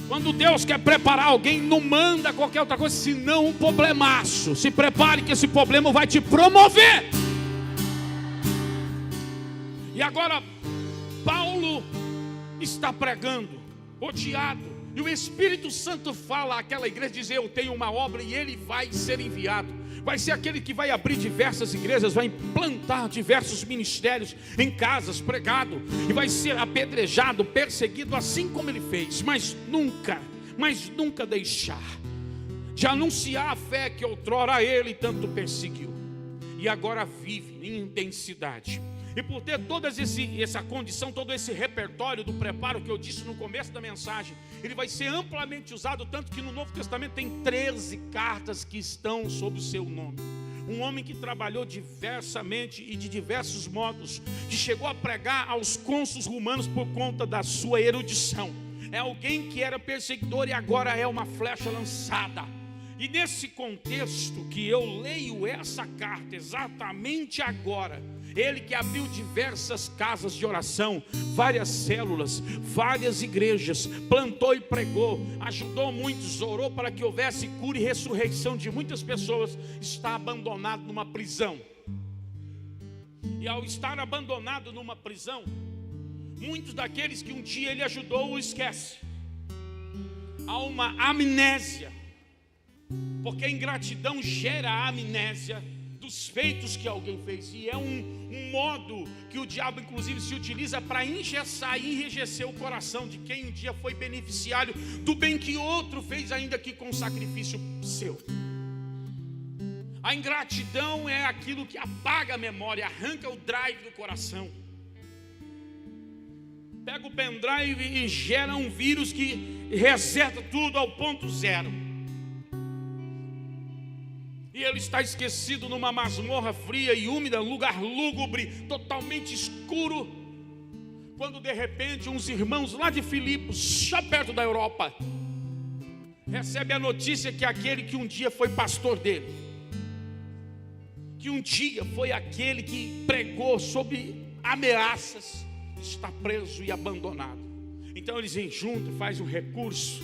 Quando Deus quer preparar alguém, não manda qualquer outra coisa, senão um problemaço. Se prepare que esse problema vai te promover. E agora Paulo está pregando, odiado, e o Espírito Santo fala àquela igreja, diz: eu tenho uma obra e ele vai ser enviado. Vai ser aquele que vai abrir diversas igrejas, vai implantar diversos ministérios em casas, pregado, e vai ser apedrejado, perseguido, assim como ele fez, mas nunca deixar de anunciar a fé que outrora ele tanto perseguiu, e agora vive em intensidade. E por ter toda essa condição, todo esse repertório do preparo que eu disse no começo da mensagem, ele vai ser amplamente usado, tanto que no Novo Testamento tem 13 cartas que estão sob o seu nome. Um homem que trabalhou diversamente e de diversos modos, que chegou a pregar aos cônsules romanos por conta da sua erudição. É alguém que era perseguidor e agora é uma flecha lançada. E nesse contexto que eu leio essa carta exatamente agora, ele que abriu diversas casas de oração, várias células, várias igrejas, plantou e pregou, ajudou muitos, orou para que houvesse cura e ressurreição de muitas pessoas, está abandonado numa prisão. E ao estar abandonado numa prisão, muitos daqueles que um dia ele ajudou o esquece. Há uma amnésia, porque a ingratidão gera a amnésia dos feitos que alguém fez. E é um modo que o diabo inclusive se utiliza para engessar e enrijecer o coração de quem um dia foi beneficiário do bem que outro fez, ainda que com sacrifício seu. A ingratidão é aquilo que apaga a memória, arranca o drive do coração. pega o pendrive e gera um vírus que reseta tudo ao ponto zero. E ele está esquecido numa masmorra fria e úmida, lugar lúgubre, totalmente escuro, quando de repente uns irmãos lá de Filipos, já perto da Europa, recebem a notícia que aquele que um dia foi pastor dele, que um dia foi aquele que pregou sobre ameaças, está preso e abandonado. Então eles vêm junto, fazem um recurso: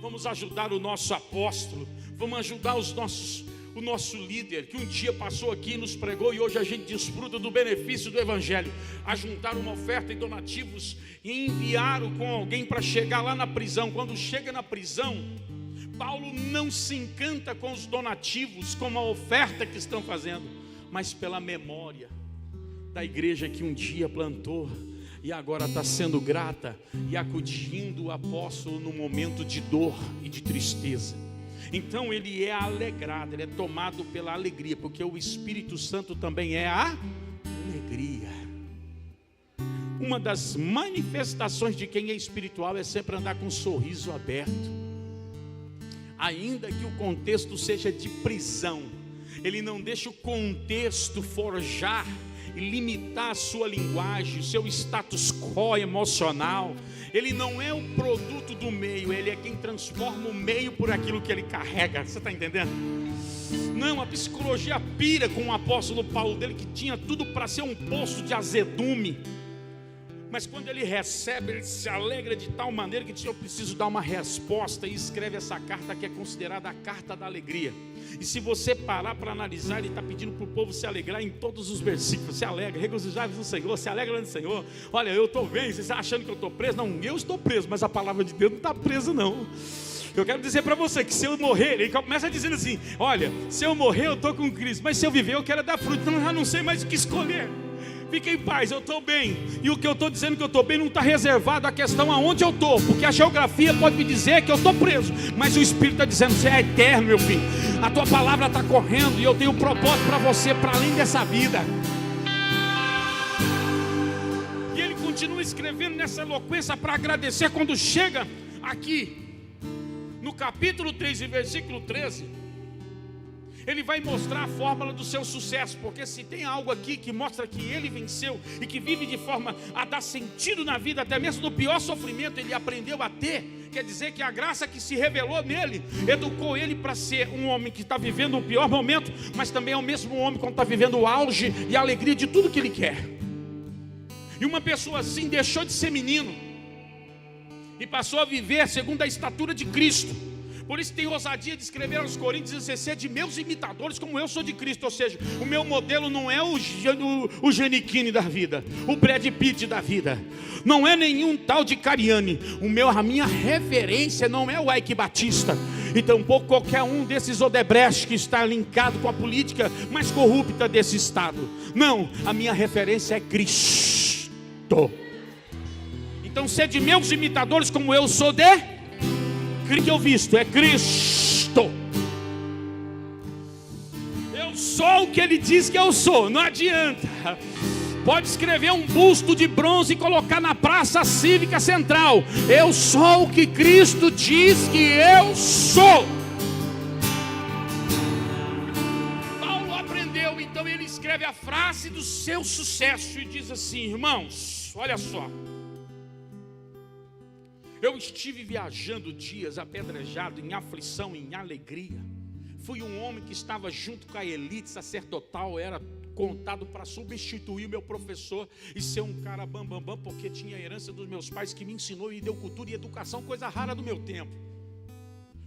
vamos ajudar o nosso apóstolo, vamos ajudar o nosso líder, que um dia passou aqui e nos pregou, e hoje a gente desfruta do benefício do evangelho. Ajuntaram uma oferta e donativos e enviaram com alguém para chegar lá na prisão. Quando chega na prisão, Paulo não se encanta com os donativos, com a oferta que estão fazendo, mas pela memória da igreja que um dia plantou e agora está sendo grata e acudindo o apóstolo no momento de dor e de tristeza. Então ele é alegrado, ele é tomado pela alegria, porque o Espírito Santo também é a alegria. Uma das manifestações de quem é espiritual é sempre andar com um sorriso aberto, ainda que o contexto seja de prisão. Ele não deixa o contexto forjar e limitar a sua linguagem, o seu status quo emocional. Ele não é o produto do meio, ele é quem transforma o meio por aquilo que ele carrega. Você está entendendo? Não, a psicologia pira com o apóstolo Paulo dele, que tinha tudo para ser um poço de azedume. Mas quando ele recebe, ele se alegra de tal maneira que diz: eu preciso dar uma resposta, e escreve essa carta que é considerada a carta da alegria. E se você parar para analisar, ele está pedindo para o povo se alegrar em todos os versículos. Se alegra, regozijai-vos no Senhor, se alegra no Senhor. Olha, eu estou bem, vocês estão achando que eu estou preso? Não, eu estou preso, mas a palavra de Deus não está presa não. Eu quero dizer para você que se eu morrer, ele começa dizendo assim: olha, se eu morrer eu estou com Cristo, mas se eu viver eu quero dar fruto. Então eu já não sei mais o que escolher. Fique em paz, eu estou bem. E o que eu estou dizendo que eu estou bem não está reservado à questão aonde eu estou, porque a geografia pode me dizer que eu estou preso, mas o Espírito está dizendo: você é eterno, meu filho. A tua palavra está correndo e eu tenho um propósito para você, para além dessa vida. E ele continua escrevendo nessa eloquência para agradecer. Quando chega aqui no capítulo 3 e versículo 13, ele vai mostrar a fórmula do seu sucesso, porque se tem algo aqui que mostra que ele venceu e que vive de forma a dar sentido na vida, até mesmo no pior sofrimento ele aprendeu a ter, quer dizer que a graça que se revelou nele, educou ele para ser um homem que está vivendo o pior momento, mas também é o mesmo homem quando está vivendo o auge e a alegria de tudo que ele quer. E uma pessoa assim deixou de ser menino e passou a viver segundo a estatura de Cristo. Por isso tem ousadia de escrever aos Coríntios: ser de meus imitadores como eu sou de Cristo. Ou seja, o meu modelo não é o Giannichini da vida, o Brad Pitt da vida, não é nenhum tal de Cariani. A minha referência não é o Ike Batista, e tampouco qualquer um desses Odebrecht que está linkado com a política mais corrupta desse estado. Não, a minha referência é Cristo. Então ser de meus imitadores como eu sou de que eu visto é Cristo. Eu sou o que ele diz que eu sou. Não adianta. Pode escrever um busto de bronze e colocar na praça cívica central: eu sou o que Cristo diz que eu sou. Paulo aprendeu, então ele escreve a frase do seu sucesso e diz assim: irmãos, olha só, eu estive viajando dias apedrejado, em aflição, em alegria. Fui um homem que estava junto com a elite sacerdotal, era contado para substituir o meu professor e ser um cara bambambam, porque tinha a herança dos meus pais que me ensinou e deu cultura e educação, coisa rara do meu tempo.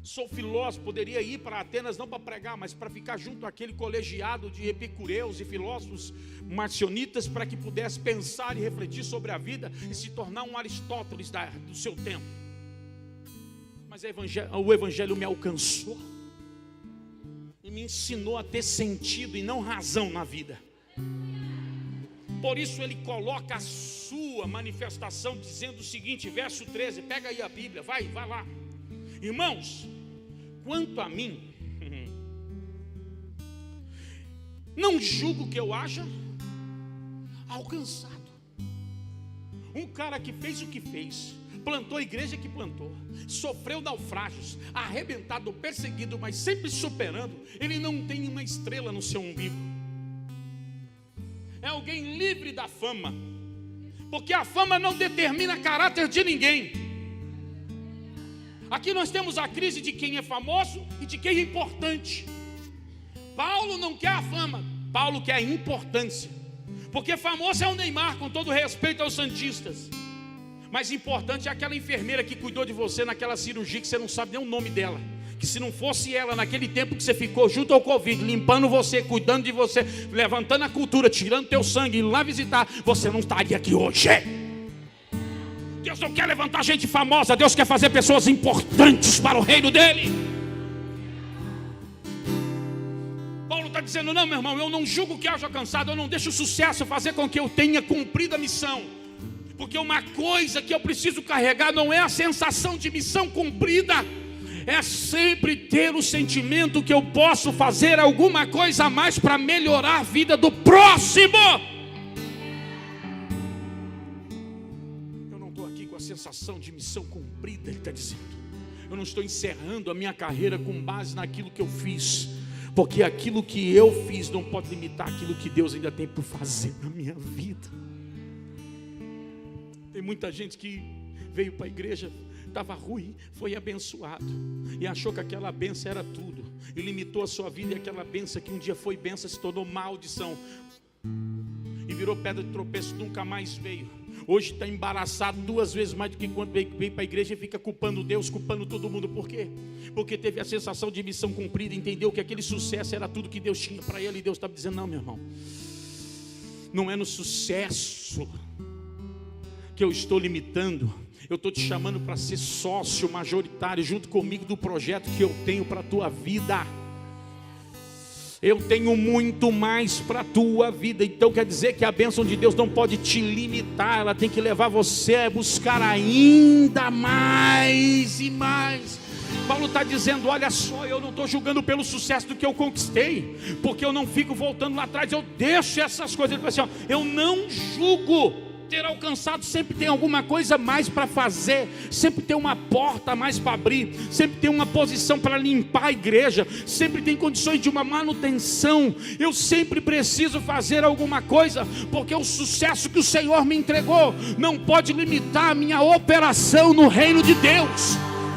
Sou filósofo, poderia ir para Atenas não para pregar, mas para ficar junto àquele colegiado de epicureus e filósofos marcionitas, para que pudesse pensar e refletir sobre a vida e se tornar um Aristóteles do seu tempo. Mas o evangelho me alcançou e me ensinou a ter sentido e não razão na vida. Por isso ele coloca a sua manifestação dizendo o seguinte, verso 13, pega aí a Bíblia, vai lá. Irmãos, quanto a mim, não julgo que eu haja alcançado Um cara que fez o que fez, plantou a igreja que plantou, sofreu naufrágios, arrebentado, perseguido, mas sempre superando. Ele não tem uma estrela no seu umbigo. É alguém livre da fama, porque a fama não determina caráter de ninguém. Aqui nós temos a crise de quem é famoso e de quem é importante. Paulo não quer a fama, Paulo quer a importância. Porque famoso é o Neymar, com todo respeito aos santistas. Mas importante é aquela enfermeira que cuidou de você naquela cirurgia que você não sabe nem o nome dela. Que se não fosse ela, naquele tempo que você ficou junto ao Covid, limpando você, cuidando de você, levantando a cultura, tirando teu sangue, indo lá visitar, você não estaria aqui hoje. Deus não quer levantar gente famosa, Deus quer fazer pessoas importantes para o reino dele. Paulo está dizendo, não, meu irmão, eu não julgo que haja cansado, eu não deixo o sucesso fazer com que eu tenha cumprido a missão. Porque uma coisa que eu preciso carregar não é a sensação de missão cumprida, é sempre ter o sentimento que eu posso fazer alguma coisa a mais para melhorar a vida do próximo. Eu não estou aqui com a sensação de missão cumprida, ele está dizendo. Eu não estou encerrando a minha carreira com base naquilo que eu fiz, porque aquilo que eu fiz não pode limitar aquilo que Deus ainda tem por fazer na minha vida. Tem muita gente que veio para a igreja, estava ruim, foi abençoado e achou que aquela bênção era tudo, e limitou a sua vida, e aquela bênção que um dia foi bênção se tornou maldição e virou pedra de tropeço, nunca mais veio. Hoje está embaraçado 2 vezes mais do que quando veio para a igreja, e fica culpando Deus, culpando todo mundo. Por quê? Porque teve a sensação de missão cumprida, entendeu que aquele sucesso era tudo que Deus tinha para ele, e Deus estava dizendo, não, meu irmão, não é no sucesso que eu estou limitando. Eu estou te chamando para ser sócio majoritário junto comigo do projeto que eu tenho para a tua vida. Eu tenho muito mais para a tua vida. Então quer dizer que a bênção de Deus não pode te limitar, ela tem que levar você a buscar ainda mais e mais. Paulo está dizendo, olha só, eu não estou julgando pelo sucesso do que eu conquistei, porque eu não fico voltando lá atrás, eu deixo essas coisas. Ele fala assim, eu não julgo ter alcançado, sempre tem alguma coisa mais para fazer, sempre tem uma porta a mais para abrir, sempre tem uma posição para limpar a igreja, sempre tem condições de uma manutenção. Eu sempre preciso fazer alguma coisa, porque o sucesso que o Senhor me entregou não pode limitar a minha operação no reino de Deus.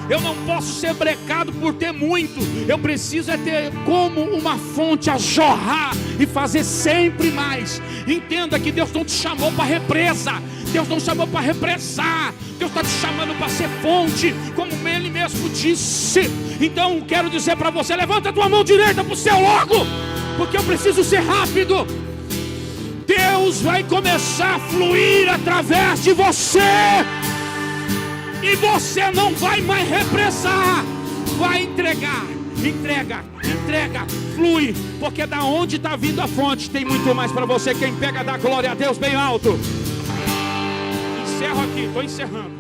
Eu não posso ser brecado por ter muito. Eu preciso é ter como uma fonte a jorrar e fazer sempre mais. Entenda que Deus não te chamou para represa, Deus não chamou para represar, Deus está te chamando para ser fonte, como Ele mesmo disse. Então quero dizer para você, levanta a tua mão direita para o céu logo, porque eu preciso ser rápido. Deus vai começar a fluir através de você, e você não vai mais represar, vai entregar, entrega, flui, porque da onde está vindo a fonte tem muito mais para você. Quem pega dá glória a Deus bem alto. Encerro aqui, estou encerrando.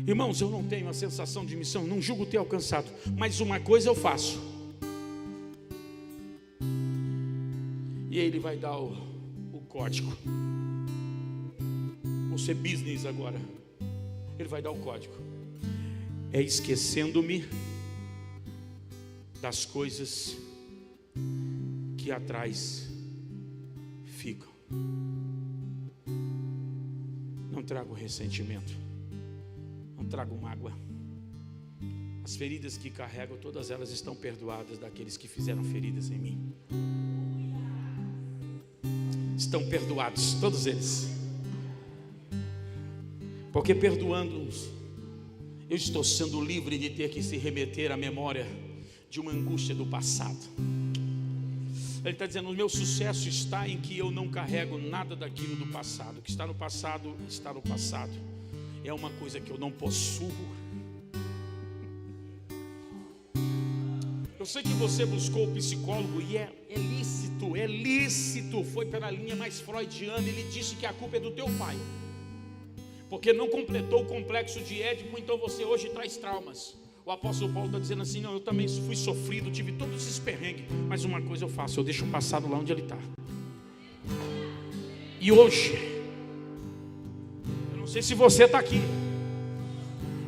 Irmãos, eu não tenho a sensação de missão, não julgo ter alcançado, mas uma coisa eu faço. E Ele vai dar o código. Vou ser business agora. Ele vai dar o código. É esquecendo-me das coisas que atrás ficam. Não trago ressentimento, não trago mágoa. As feridas que carrego, todas elas estão perdoadas daqueles que fizeram feridas em mim. Estão perdoados, todos eles. Porque perdoando-os, eu estou sendo livre de ter que se remeter à memória de uma angústia do passado. Ele está dizendo, o meu sucesso está em que eu não carrego nada daquilo do passado. O que está no passado, está no passado. É uma coisa que eu não possuo. Eu sei que você buscou o psicólogo e é lícito, foi pela linha mais freudiana. Ele disse que a culpa é do teu pai, porque não completou o complexo de Édipo, então você hoje traz traumas. O O apóstolo Paulo está dizendo assim: não, eu também fui sofrido, tive todos esses perrengues, mas uma coisa eu faço, eu deixo o passado lá onde ele está. E hoje, eu não sei se você está aqui,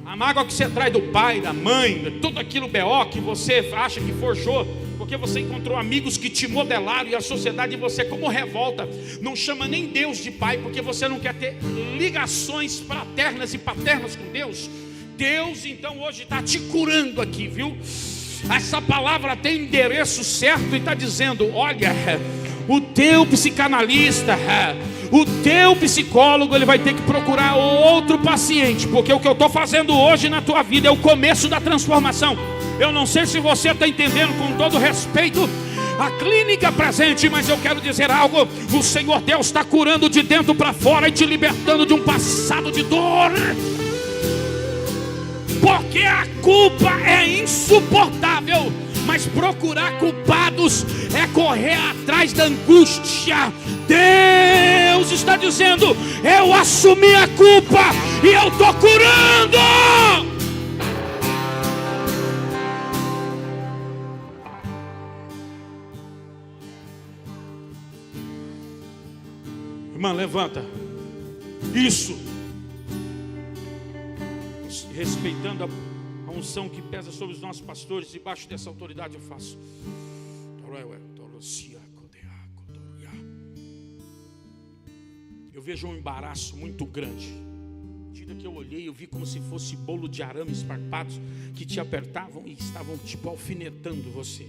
a mágoa que você traz do pai, da mãe, tudo aquilo BO que você acha que forjou, porque você encontrou amigos que te modelaram, e a sociedade, você como revolta, não chama nem Deus de pai, porque você não quer ter ligações fraternas e paternas com Deus. Deus então hoje está te curando aqui, viu? Essa palavra tem endereço certo e está dizendo: olha, o teu psicanalista, o teu psicólogo, ele vai ter que procurar outro paciente, porque o que eu estou fazendo hoje na tua vida é o começo da transformação. Eu não sei se você está entendendo, com todo respeito a clínica presente, mas eu quero dizer algo: o Senhor Deus está curando de dentro para fora e te libertando de um passado de dor, porque a culpa é insuportável. Mas procurar culpados é correr atrás da angústia. Deus está dizendo: eu assumi a culpa e eu estou curando. Irmã, levanta. Isso. Respeitando a unção que pesa sobre os nossos pastores, debaixo dessa autoridade eu faço. Eu vejo um embaraço muito grande. À medida que eu olhei, eu vi como se fosse bolo de arame esparpados que te apertavam e estavam tipo alfinetando você.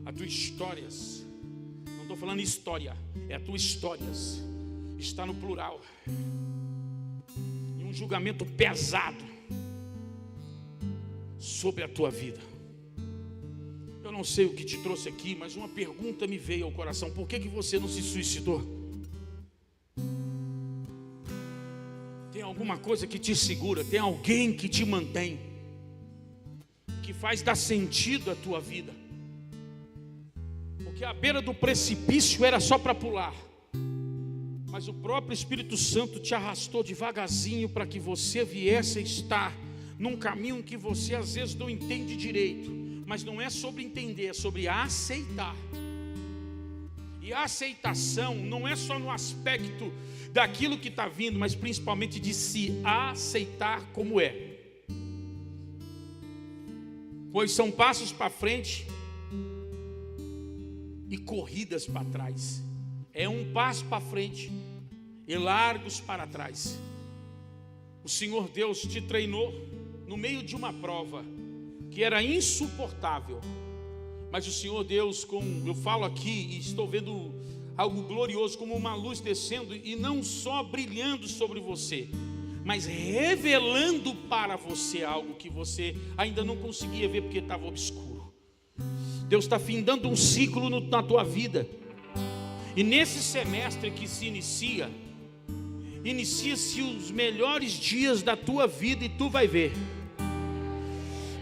As tuas histórias, não estou falando história, é as tuas histórias, está no plural. E um julgamento pesado sobre a tua vida. Eu não sei o que te trouxe aqui, mas uma pergunta me veio ao coração: por que você não se suicidou? Tem alguma coisa que te segura, tem alguém que te mantém, que faz dar sentido à tua vida. Porque a beira do precipício era só para pular, mas o próprio Espírito Santo te arrastou devagarzinho para que você viesse a estar num caminho que você às vezes não entende direito. Mas não é sobre entender, é sobre aceitar. E a aceitação não é só no aspecto daquilo que está vindo, mas principalmente de se aceitar como é. Pois são passos para frente e corridas para trás. É um passo para frente e largos para trás. O Senhor Deus te treinou no meio de uma prova que era insuportável, mas o Senhor Deus, como eu falo aqui e estou vendo algo glorioso, como uma luz descendo e não só brilhando sobre você, mas revelando para você algo que você ainda não conseguia ver porque estava obscuro. Deus está findando um ciclo na tua vida, e nesse semestre que se inicia-se os melhores dias da tua vida, e tu vai ver.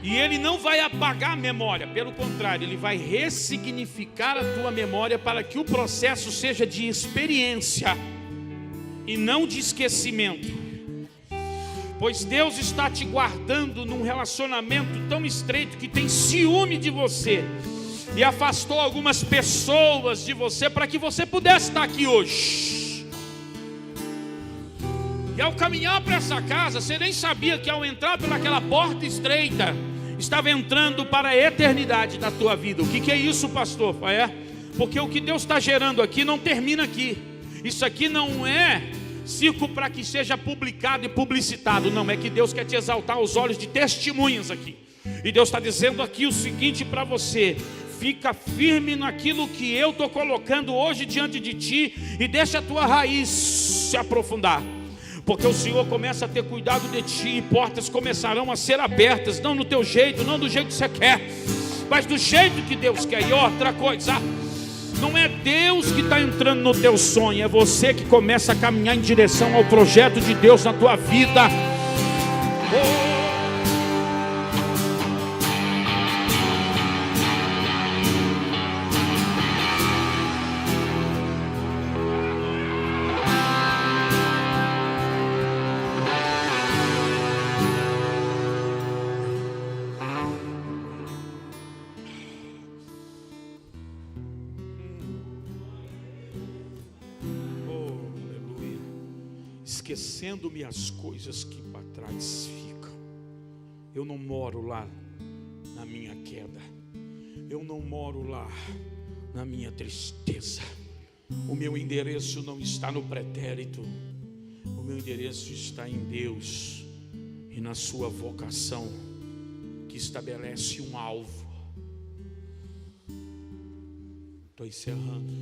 E Ele não vai apagar a memória, pelo contrário, Ele vai ressignificar a tua memória para que o processo seja de experiência e não de esquecimento. Pois Deus está te guardando num relacionamento tão estreito que tem ciúme de você e afastou algumas pessoas de você para que você pudesse estar aqui hoje. E ao caminhar para essa casa, você nem sabia que ao entrar pelaquela porta estreita, estava entrando para a eternidade da tua vida. O que é isso, pastor? Porque o que Deus está gerando aqui não termina aqui. Isso aqui não é circo para que seja publicado e publicitado. Não, é que Deus quer te exaltar aos olhos de testemunhas aqui. E Deus está dizendo aqui o seguinte para você: fica firme naquilo que eu estou colocando hoje diante de ti e deixa a tua raiz se aprofundar. Porque o Senhor começa a ter cuidado de ti e portas começarão a ser abertas, não no teu jeito, não do jeito que você quer, mas do jeito que Deus quer. E outra coisa, não é Deus que está entrando no teu sonho, é você que começa a caminhar em direção ao projeto de Deus na tua vida. esquecendo-me as coisas que para trás ficam. Eu não moro lá na minha queda, eu não moro lá na minha tristeza. O meu endereço não está no pretérito, o meu endereço está em Deus e na sua vocação, que estabelece um alvo. Estou encerrando.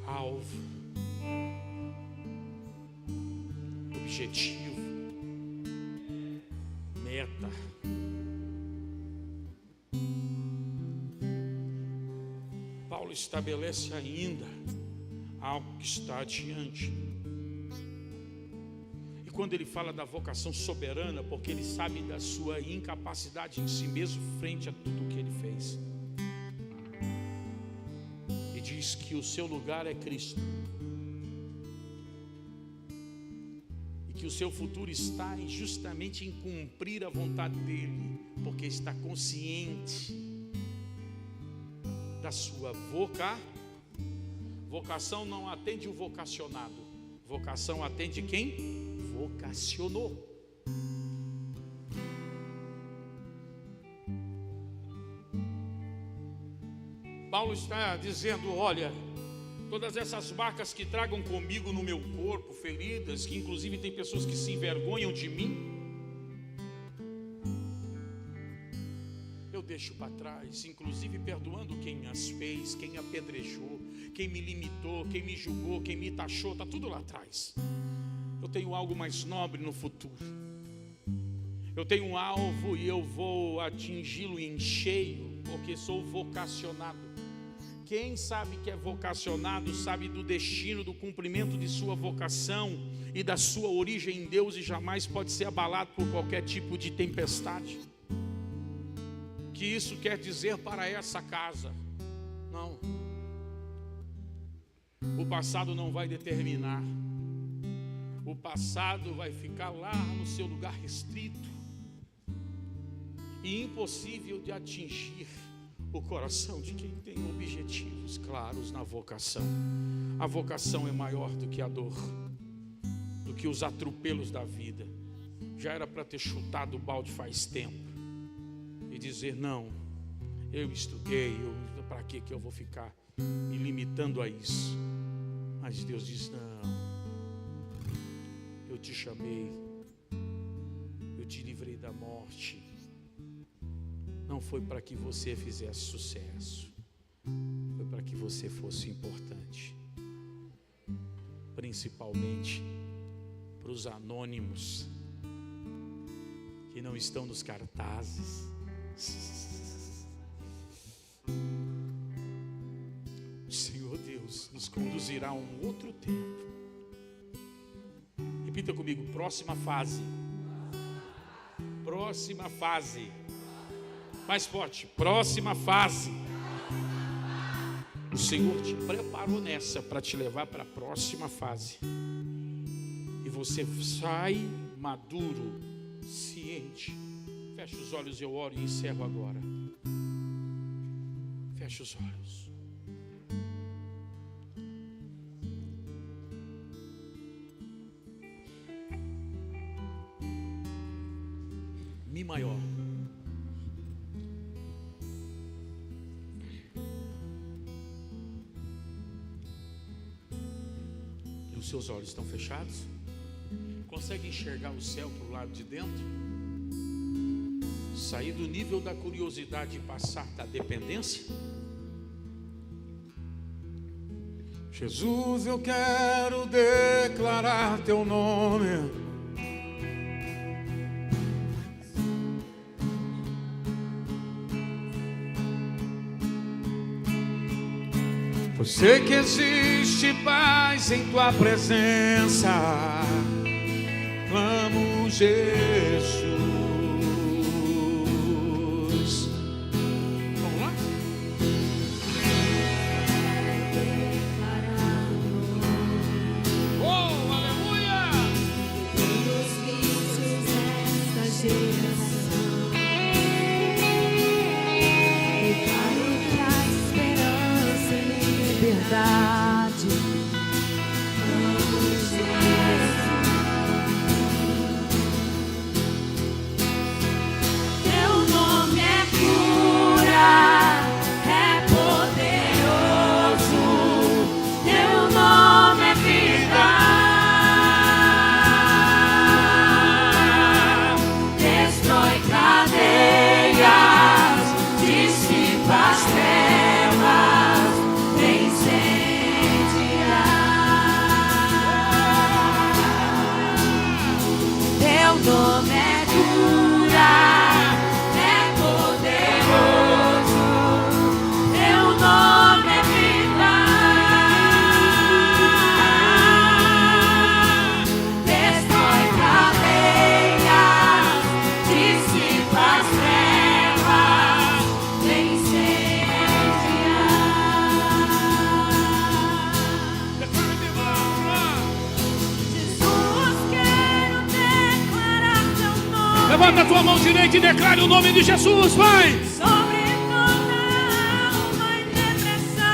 Alvo, objetivo, meta. Paulo estabelece ainda algo que está adiante. E quando ele fala da vocação soberana, porque ele sabe da sua incapacidade em si mesmo frente a tudo o que ele fez. E diz que o seu lugar é Cristo. E que o seu futuro está justamente em cumprir a vontade dele, porque está consciente da sua vocação. Não atende o vocacionado, vocação atende quem vocacionou. Paulo está dizendo: olha, todas essas marcas que tragam comigo no meu corpo, feridas, que inclusive tem pessoas que se envergonham de mim, eu deixo para trás, inclusive perdoando quem as fez, quem apedrejou, quem me limitou, quem me julgou, quem me taxou, está tudo lá atrás. Eu tenho algo mais nobre no futuro. Eu tenho um alvo e eu vou atingi-lo em cheio, porque sou vocacionado. Quem sabe que é vocacionado sabe do destino, do cumprimento de sua vocação e da sua origem em Deus, e jamais pode ser abalado por qualquer tipo de tempestade. Que isso quer dizer para essa casa? Não. O passado não vai determinar. O passado vai ficar lá no seu lugar restrito e impossível de atingir o coração de quem tem objetivos claros na vocação. A vocação é maior do que a dor, do que os atropelos da vida. Já era para ter chutado o balde faz tempo e dizer: não, eu estudei, para que eu vou ficar me limitando a isso? Mas Deus diz: não, eu te chamei, eu te livrei da morte. Não foi para que você fizesse sucesso, foi para que você fosse importante, principalmente para os anônimos que não estão nos cartazes. O Senhor Deus nos conduzirá a um outro tempo. Repita comigo: próxima fase. Próxima fase. Mais forte: próxima fase. O Senhor te preparou nessa para te levar para a próxima fase. E você sai maduro, ciente. Feche os olhos, eu oro e encerro agora. Feche os olhos. Mi maior. E os seus olhos estão fechados? Consegue enxergar o céu para o lado de dentro? Sair do nível da curiosidade e passar da dependência? Jesus, eu quero declarar teu nome. Eu sei que existe paz em tua presença. Clamo, Jesus. Vamos lá? Oh, aleluia!
Os vícios desta geração, declaro que a esperança e liberdade cura, é poderoso, teu nome é vida. Destrói cadeias, dissipa as trevas,
levanta a tua mão direita e declare o nome de Jesus, vai!
sobre toda alma em depressão,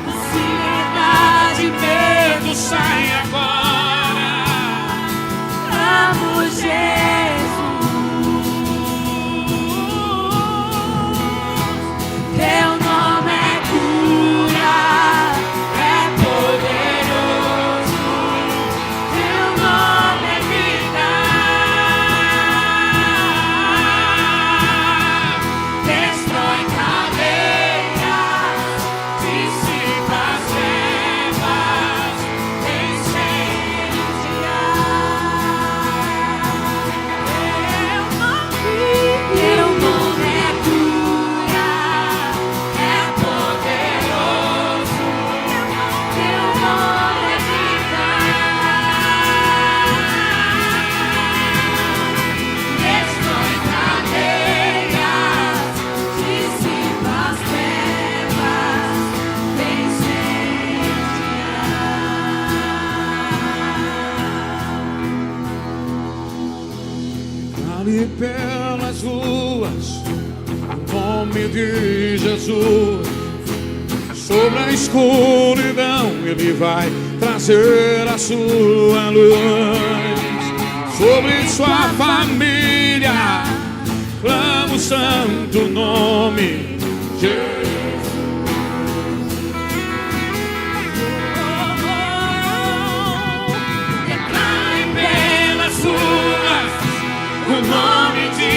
ansiedade e medo,
Sai agora!
amo Jesus. Teu nome é cura, é poderoso, teu nome é vida. Destrói cadeias, dissipa as trevas, incendia. Teu nome é cura, é poderoso, teu nome é vida. Destrói cadeias, dissipa as trevas,
Ali pelas ruas, o nome de Jesus. Sobre a escuridão Ele vai trazer a sua luz. Sobre sua família, clama o santo nome Jesus.
Declare pelas ruas o nome de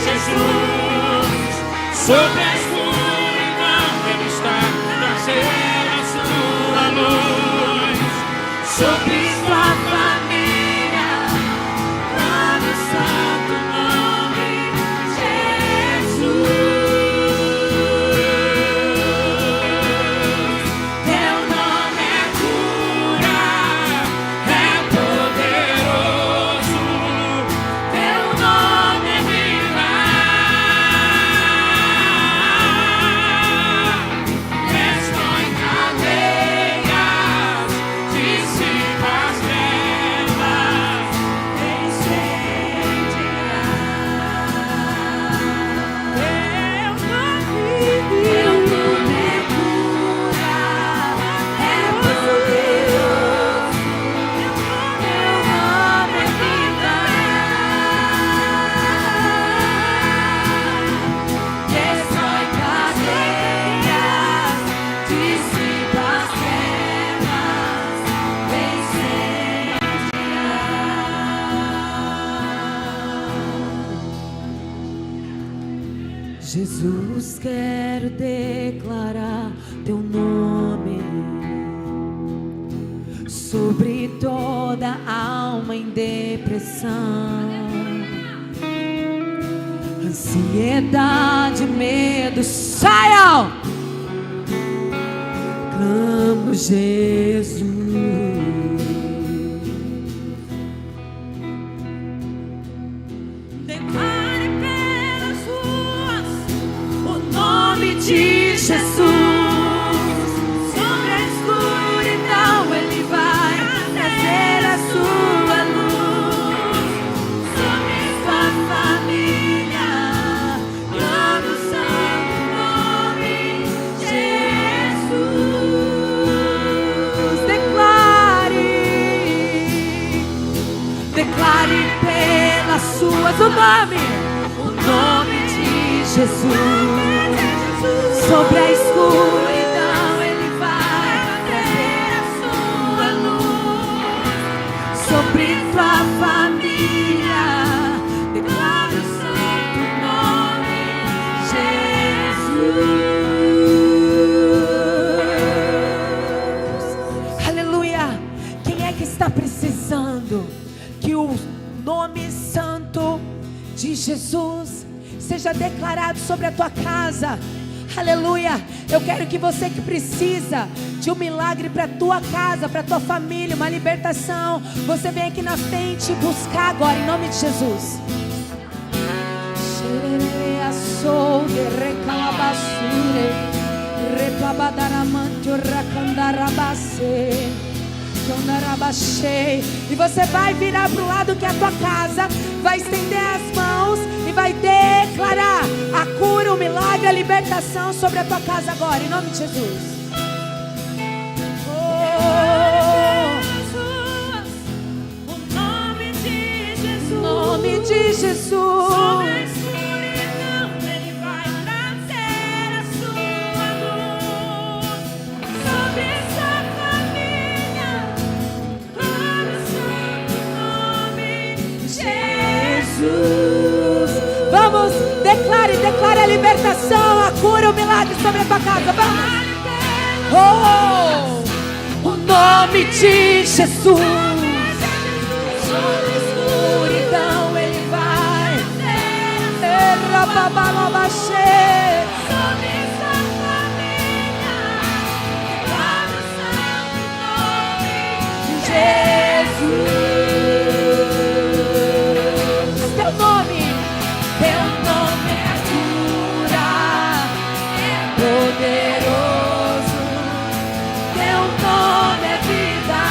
Jesus.
Sobre a escuridão Ele está trazendo a sua luz.
Sobre sua família, clame o santo nome Jesus. Teu nome é cura, é poderoso, teu nome é vida. Destrói cadeias, dissipa as trevas, incendia. Teu nome é cura, é poderoso, teu nome é vida. Destrói cadeias, dissipa as trevas, incendia. Jesus, quero declarar teu nome sobre toda alma em depressão, ansiedade, medo, saiam! Clamo Jesus. Declare pelas ruas o nome de Jesus. Sobre a escuridão Ele vai trazer a sua luz. Sobre sua família, clame o santo nome Jesus. Declare pelas suas o nome de Jesus. Sobre a escuridão Ele vai trazer a sua luz. Sobre sua família, declare o santo nome Jesus. Aleluia. Quem é que está precisando
que o nome santo de Jesus seja declarado sobre a tua casa. Aleluia. Eu quero que você que precisa de um milagre para a tua casa, para a tua família, uma libertação, você vem aqui na frente buscar agora, em nome de Jesus. E você vai virar para o lado que é a tua casa, vai estender as mãos e vai declarar a cura, o milagre, a libertação sobre a tua casa agora, em nome de Jesus.
O nome de Jesus.
Nome de Jesus.
Sobre a escuridão, Ele vai trazer a sua luz. Sobre essa família, clama o santo nome Jesus.
Vamos, declare a libertação, a cura, o milagre sobre a tua casa. Vamos. O nome de Jesus. Sobre a escuridão Ele vai.
Sobre essa família, clama o santo nome
Jesus. Teu nome é cura, é poderoso. Teu nome é vida.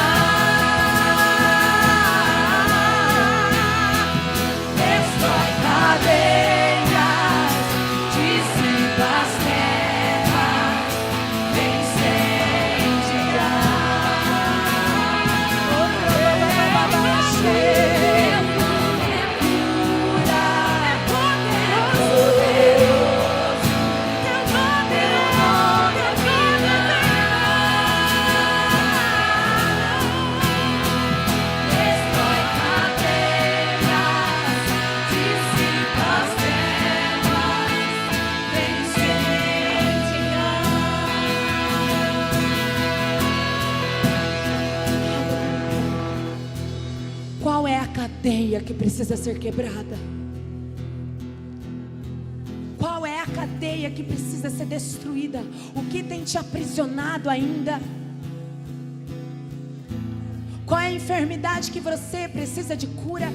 Destrói cadeias, dissipa as trevas, vem Qual é a cadeia que precisa ser quebrada? Qual é a cadeia que precisa ser destruída? O que tem te aprisionado ainda? Qual é a enfermidade que você precisa de cura?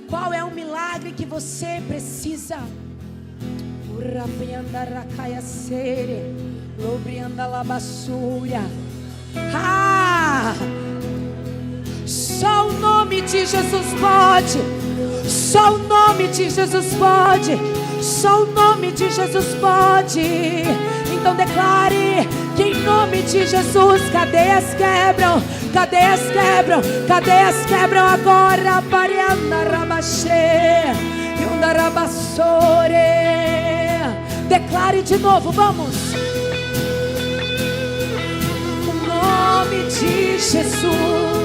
Qual é o milagre que você precisa? Só o nome de Jesus pode. Só o nome de Jesus pode. Só o nome de Jesus pode. Então declare que em nome de Jesus cadeias quebram, cadeias quebram, cadeias quebram agora. Declare de novo, vamos. O nome de Jesus.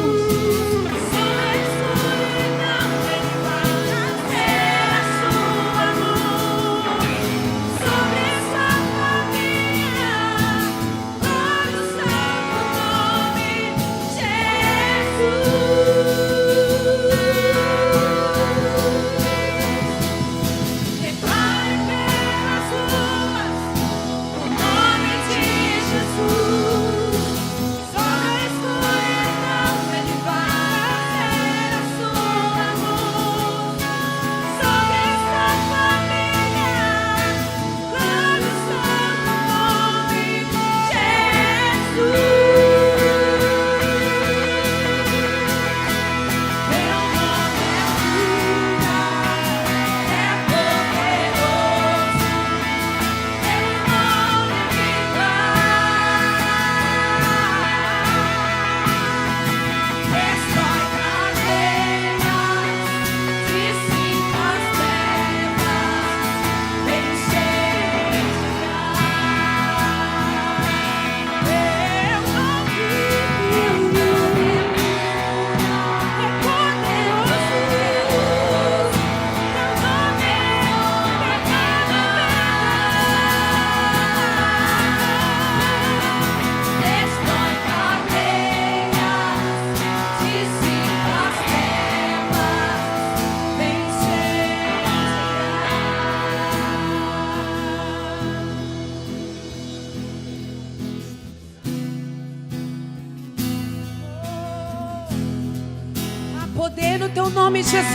nome, Jesus.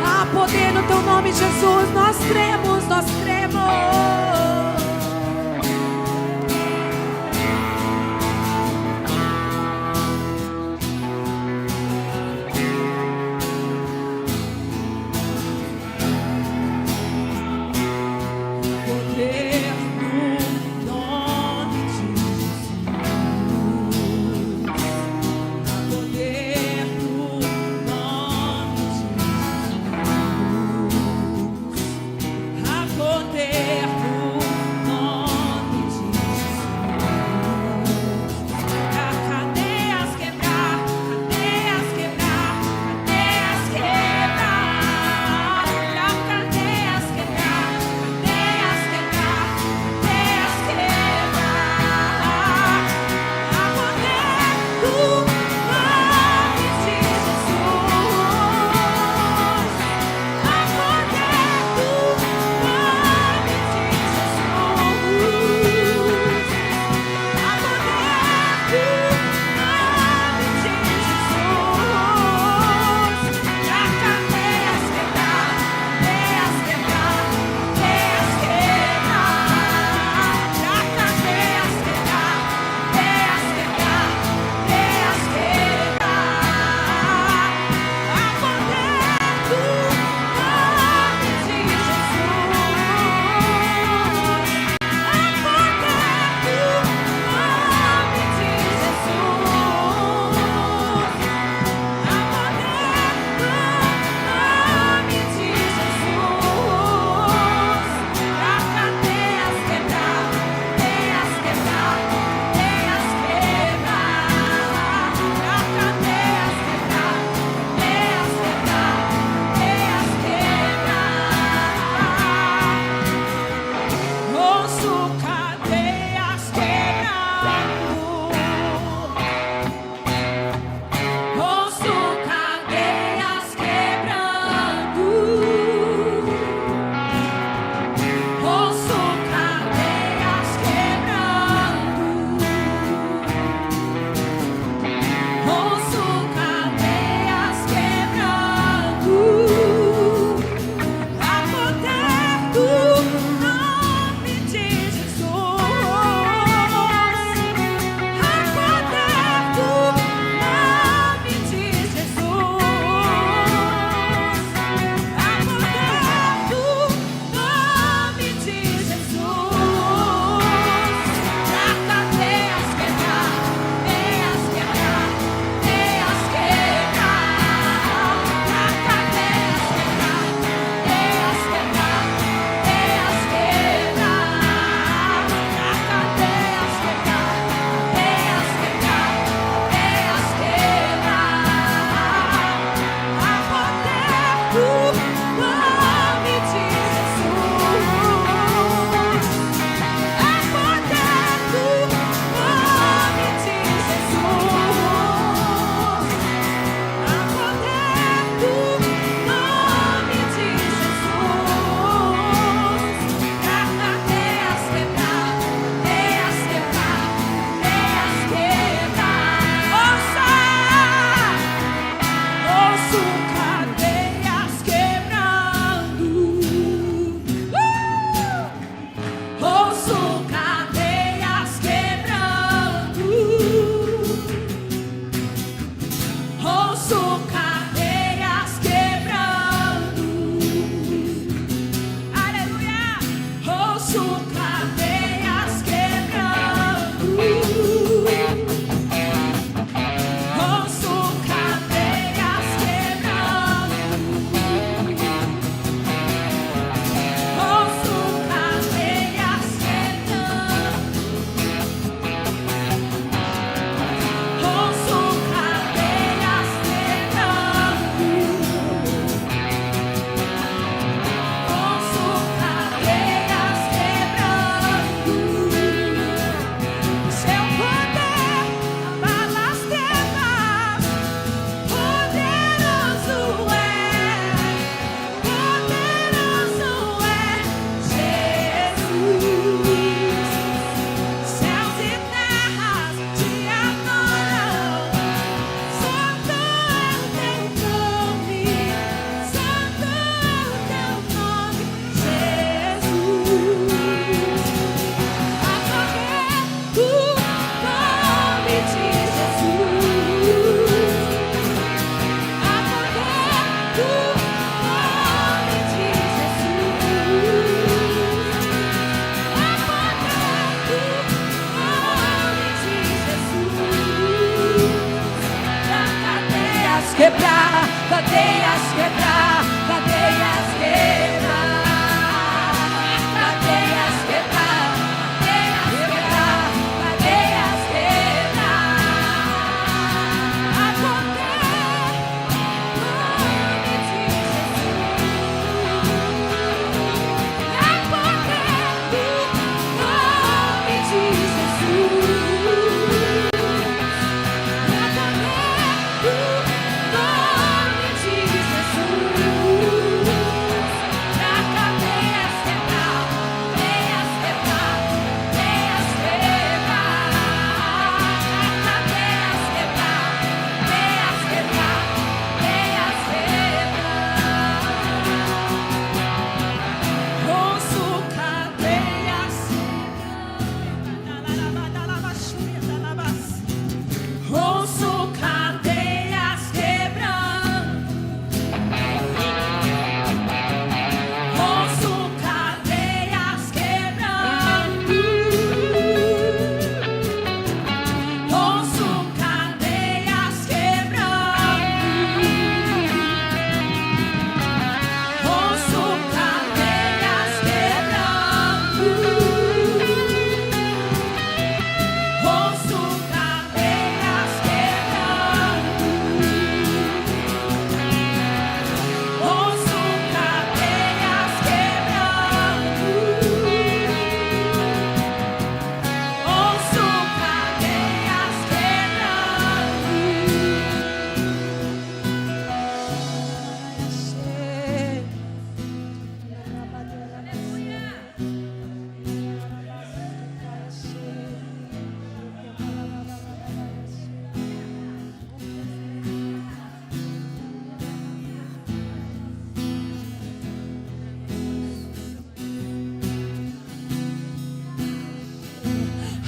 Há poder no teu nome, Jesus. Nós cremos, nós cremos.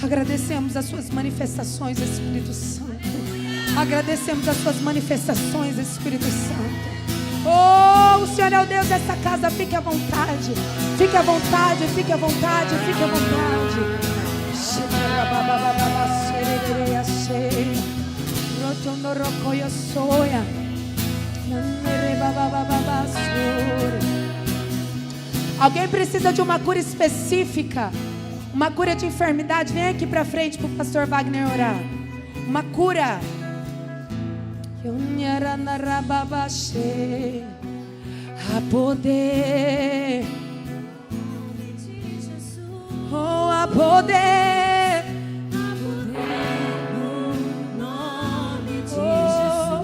Agradecemos as suas manifestações, Espírito Santo. Agradecemos as suas manifestações, Espírito Santo. Oh, o Senhor é o Deus dessa casa. Fique à vontade. Fique à vontade, fique à vontade, fique à vontade. Alguém precisa de uma cura específica, uma cura de enfermidade? Vem aqui pra frente pro pastor Wagner orar. Uma cura. A poder, oh, a poder,
no nome de
oh,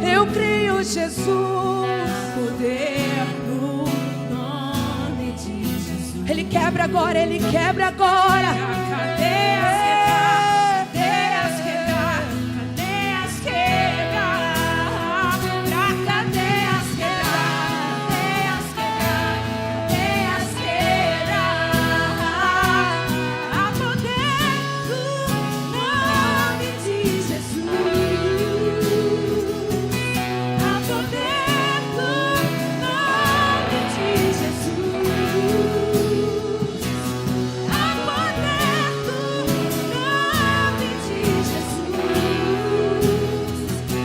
eu creio, Jesus.
poder no nome de Jesus.
Ele quebra agora, Ele quebra agora.
Cadeias quebrar, cadeias quebrar, pra cadeias quebrar, cadeias quebrar, a poder do nome de Jesus, a poder do nome de Jesus, a poder do nome de Jesus,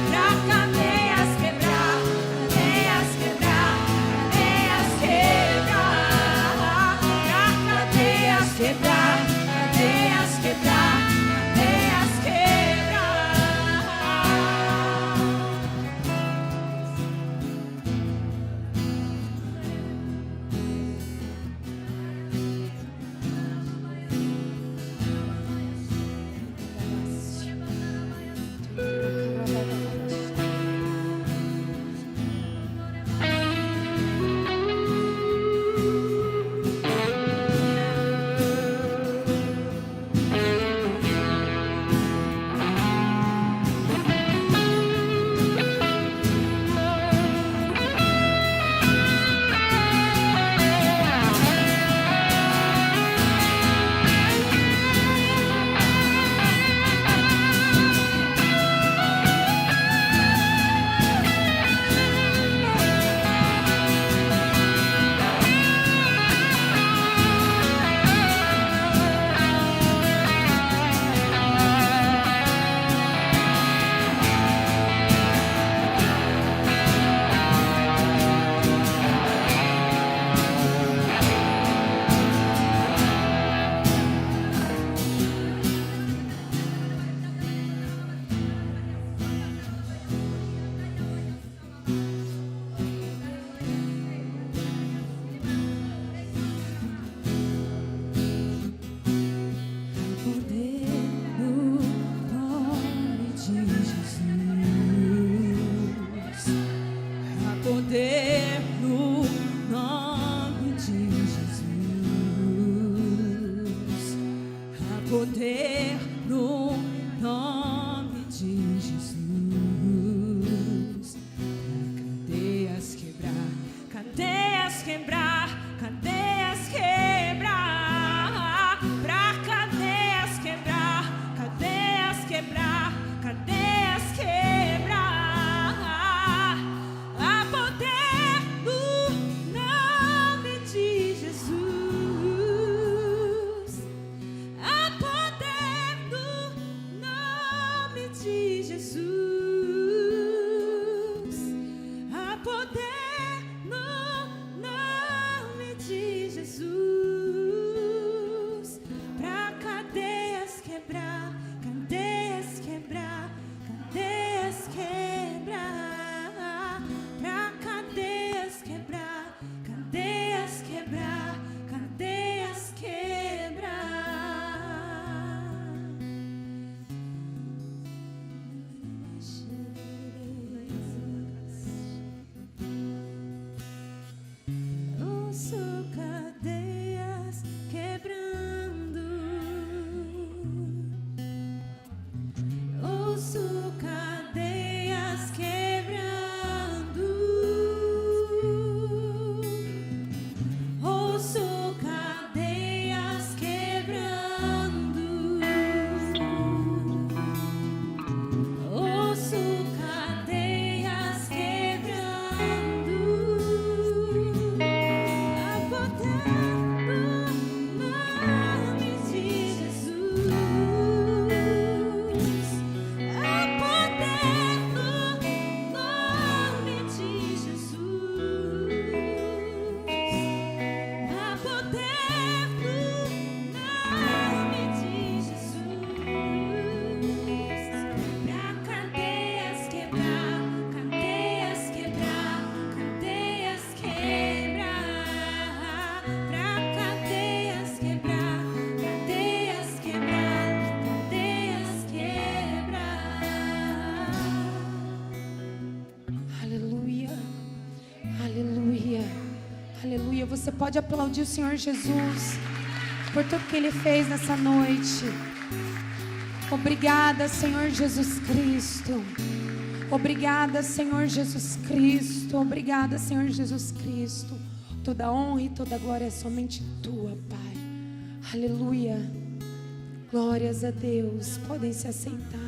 pra cadeias quebrar, cadeias quebrar, cadeias quebrar, pra cadeias quebrar, cadeias quebrar, cadeias poder no nome de Jesus. Cadeias quebrar, cadeias quebrar, cadeias quebrar, pra cadeias quebrar, cadeias quebrar, cadeias quebrar, a poder
Aleluia. Você pode aplaudir o Senhor Jesus por tudo que Ele fez nessa noite. Obrigada, Senhor Jesus Cristo. Obrigada, Senhor Jesus Cristo. Obrigada, Senhor Jesus Cristo. Toda honra e toda glória é somente tua, Pai. Aleluia. Glórias a Deus. Podem se assentar.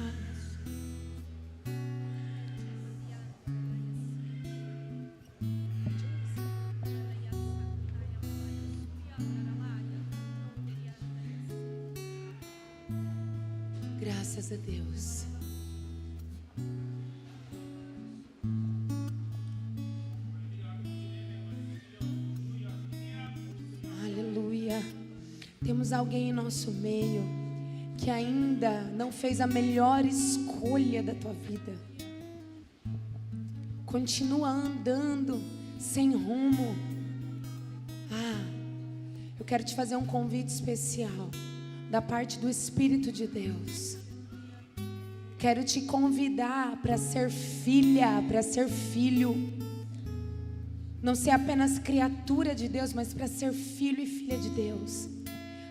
Graças a Deus. Aleluia. Temos alguém em nosso meio que ainda não fez a melhor escolha da tua vida. Continua andando sem rumo. Eu quero te fazer um convite especial da parte do Espírito de Deus. Quero te convidar para ser filha, para ser filho. Não ser apenas criatura de Deus, mas para ser filho e filha de Deus.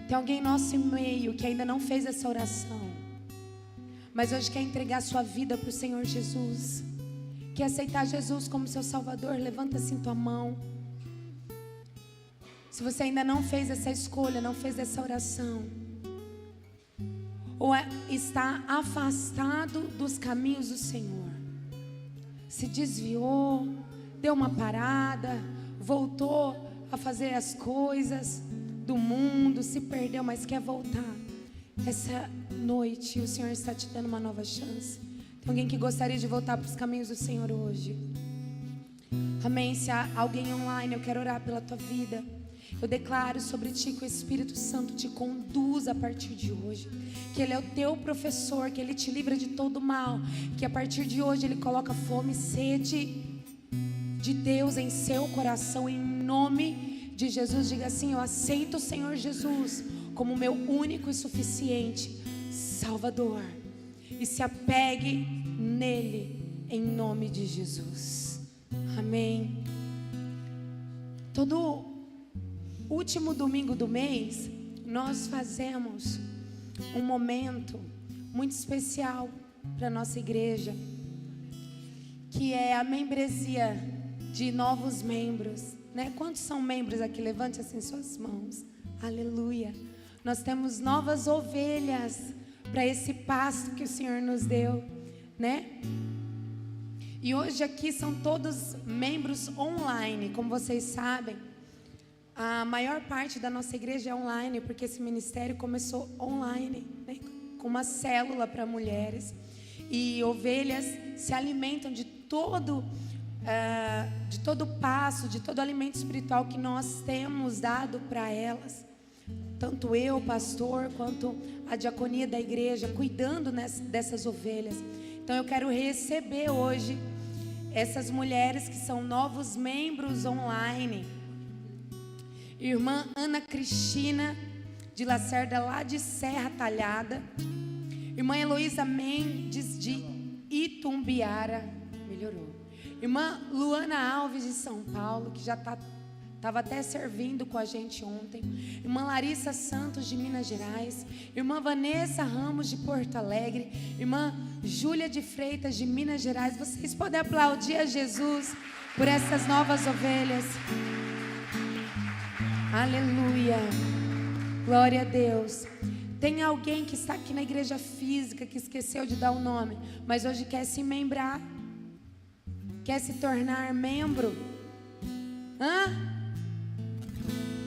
Tem alguém em nosso meio que ainda não fez essa oração, mas hoje quer entregar sua vida para o Senhor Jesus. Quer aceitar Jesus como seu Salvador? Levanta assim tua mão. Se você ainda não fez essa escolha, não fez essa oração, ou está afastado dos caminhos do Senhor, se desviou, deu uma parada, voltou a fazer as coisas do mundo, se perdeu, mas quer voltar. Essa noite o Senhor está te dando uma nova chance. Tem alguém que gostaria de voltar para os caminhos do Senhor hoje? Amém. Se há alguém online, eu quero orar pela tua vida. Eu declaro sobre ti que o Espírito Santo te conduz a partir de hoje, que Ele é o teu professor, que Ele te livra de todo mal, que a partir de hoje Ele coloca fome e sede de Deus em seu coração, em nome de Jesus. Diga assim: eu aceito o Senhor Jesus como meu único e suficiente Salvador, e se apegue nele em nome de Jesus. Amém. Todo último domingo do mês nós fazemos um momento muito especial para nossa igreja, que é a membresia de novos membros, né? Quantos são membros aqui? Levante assim suas mãos. Aleluia. Nós temos novas ovelhas para esse pasto que o Senhor nos deu, né? E hoje aqui são todos membros online. Como vocês sabem, a maior parte da nossa igreja é online, porque esse ministério começou online, né? Com uma célula para mulheres. E ovelhas se alimentam de todo passo, de todo alimento espiritual que nós temos dado para elas. Tanto eu, pastor, quanto a diaconia da igreja, cuidando dessas ovelhas. Então eu quero receber hoje essas mulheres que são novos membros online. Irmã Ana Cristina de Lacerda, lá de Serra Talhada. Irmã Heloísa Mendes de Itumbiara, melhorou. Irmã Luana Alves de São Paulo, que já estava até servindo com a gente ontem. Irmã Larissa Santos de Minas Gerais. Irmã Vanessa Ramos de Porto Alegre. Irmã Júlia de Freitas de Minas Gerais. Vocês podem aplaudir a Jesus por essas novas ovelhas. Aleluia. Glória a Deus. Tem alguém que está aqui na igreja física que esqueceu de dar o nome, mas hoje quer se membrar, quer se tornar membro?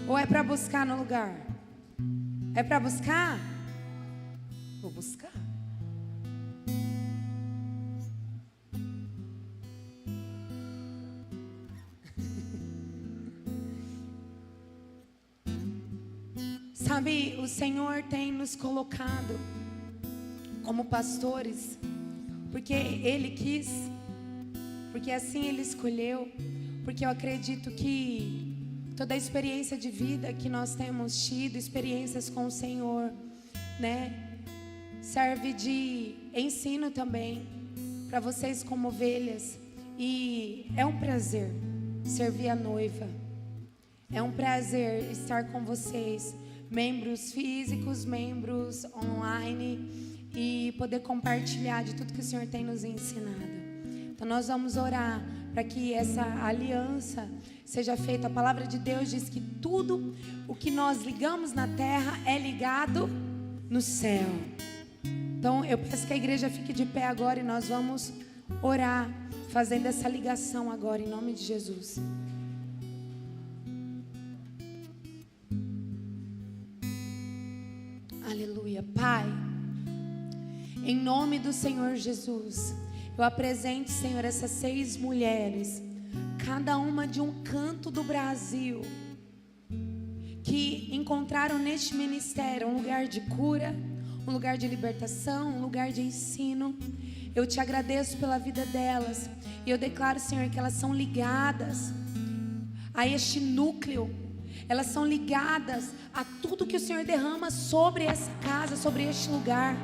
Ou é para buscar no lugar? É para buscar? Vou buscar. Sabe, o Senhor tem nos colocado como pastores, porque Ele quis, porque assim Ele escolheu, porque eu acredito que toda a experiência de vida que nós temos tido, experiências com o Senhor, né, serve de ensino também para vocês como ovelhas. E é um prazer servir a noiva. É um prazer estar com vocês, membros físicos, membros online, e poder compartilhar de tudo que o Senhor tem nos ensinado. Então nós vamos orar para que essa aliança seja feita. A palavra de Deus diz que tudo o que nós ligamos na terra é ligado no céu. Então eu peço que a igreja fique de pé agora e nós vamos orar, fazendo essa ligação agora, em nome de Jesus. Aleluia. Pai, em nome do Senhor Jesus, eu apresento, Senhor, essas 6 mulheres, cada uma de um canto do Brasil, que encontraram neste ministério um lugar de cura, um lugar de libertação, um lugar de ensino. Eu te agradeço pela vida delas, e eu declaro, Senhor, que elas são ligadas a este núcleo, elas são ligadas a tudo que o Senhor derrama sobre essa casa, sobre este lugar.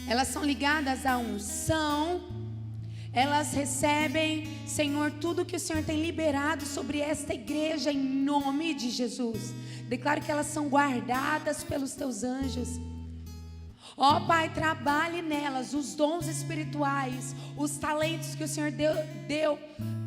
Elas são ligadas à unção, elas recebem, Senhor, tudo que o Senhor tem liberado sobre esta igreja, em nome de Jesus. Declaro que elas são guardadas pelos teus anjos. Ó Pai, trabalhe nelas os dons espirituais, os talentos que o Senhor deu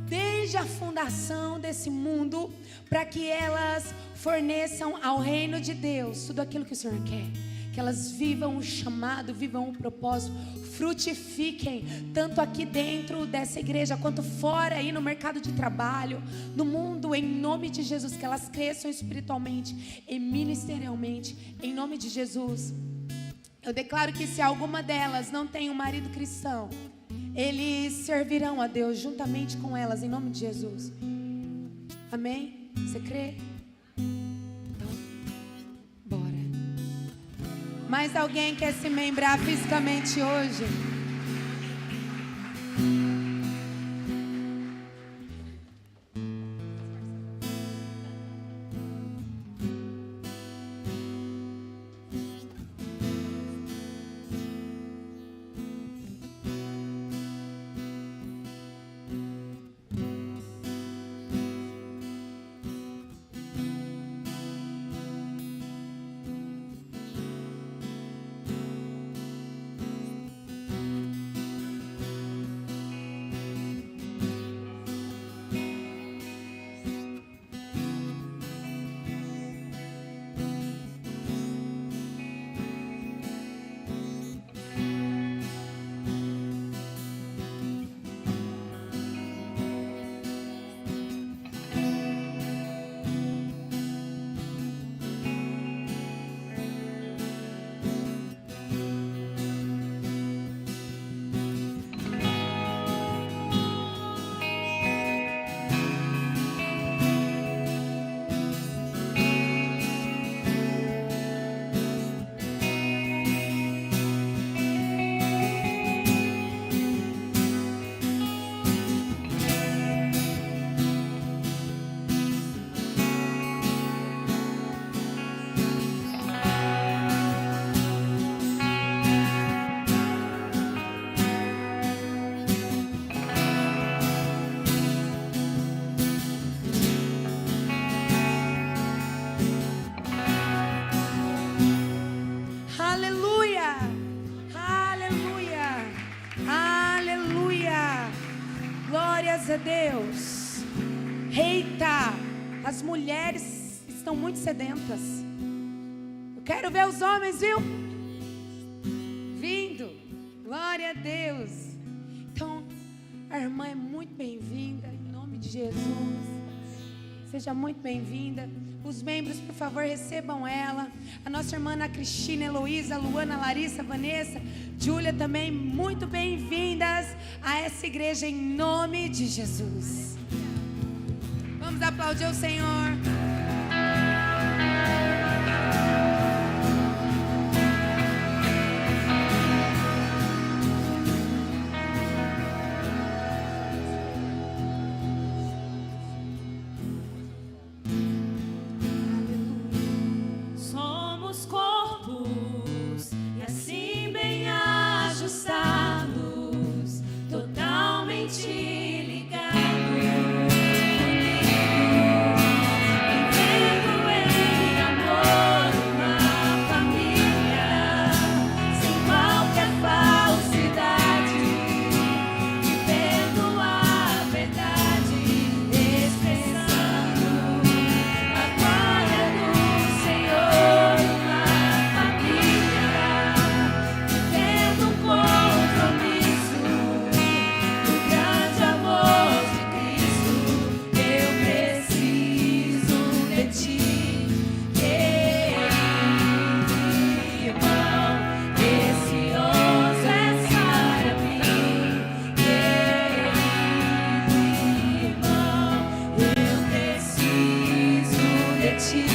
desde a fundação desse mundo, para que elas forneçam ao reino de Deus tudo aquilo que o Senhor quer. Que elas vivam o chamado, vivam o propósito, frutifiquem, tanto aqui dentro dessa igreja, quanto fora aí no mercado de trabalho, no mundo, em nome de Jesus. Que elas cresçam espiritualmente e ministerialmente, em nome de Jesus. Eu declaro que se alguma delas não tem um marido cristão, eles servirão a Deus juntamente com elas, em nome de Jesus. Amém? Você crê? Então, bora. Mais alguém quer se membrar fisicamente hoje? Glórias a Deus. Eita, as mulheres estão muito sedentas. Eu quero ver os homens, viu? Vindo. Glória a Deus. Então, a irmã é muito bem-vinda, em nome de Jesus. Seja muito bem-vinda. Os membros, por favor, recebam ela. A nossa irmã Ana Cristina, Heloísa, Luana, Larissa, Vanessa, Júlia também, muito bem-vindas a essa igreja em nome de Jesus. Vamos aplaudir o Senhor.
Totalmente ligado.
ti.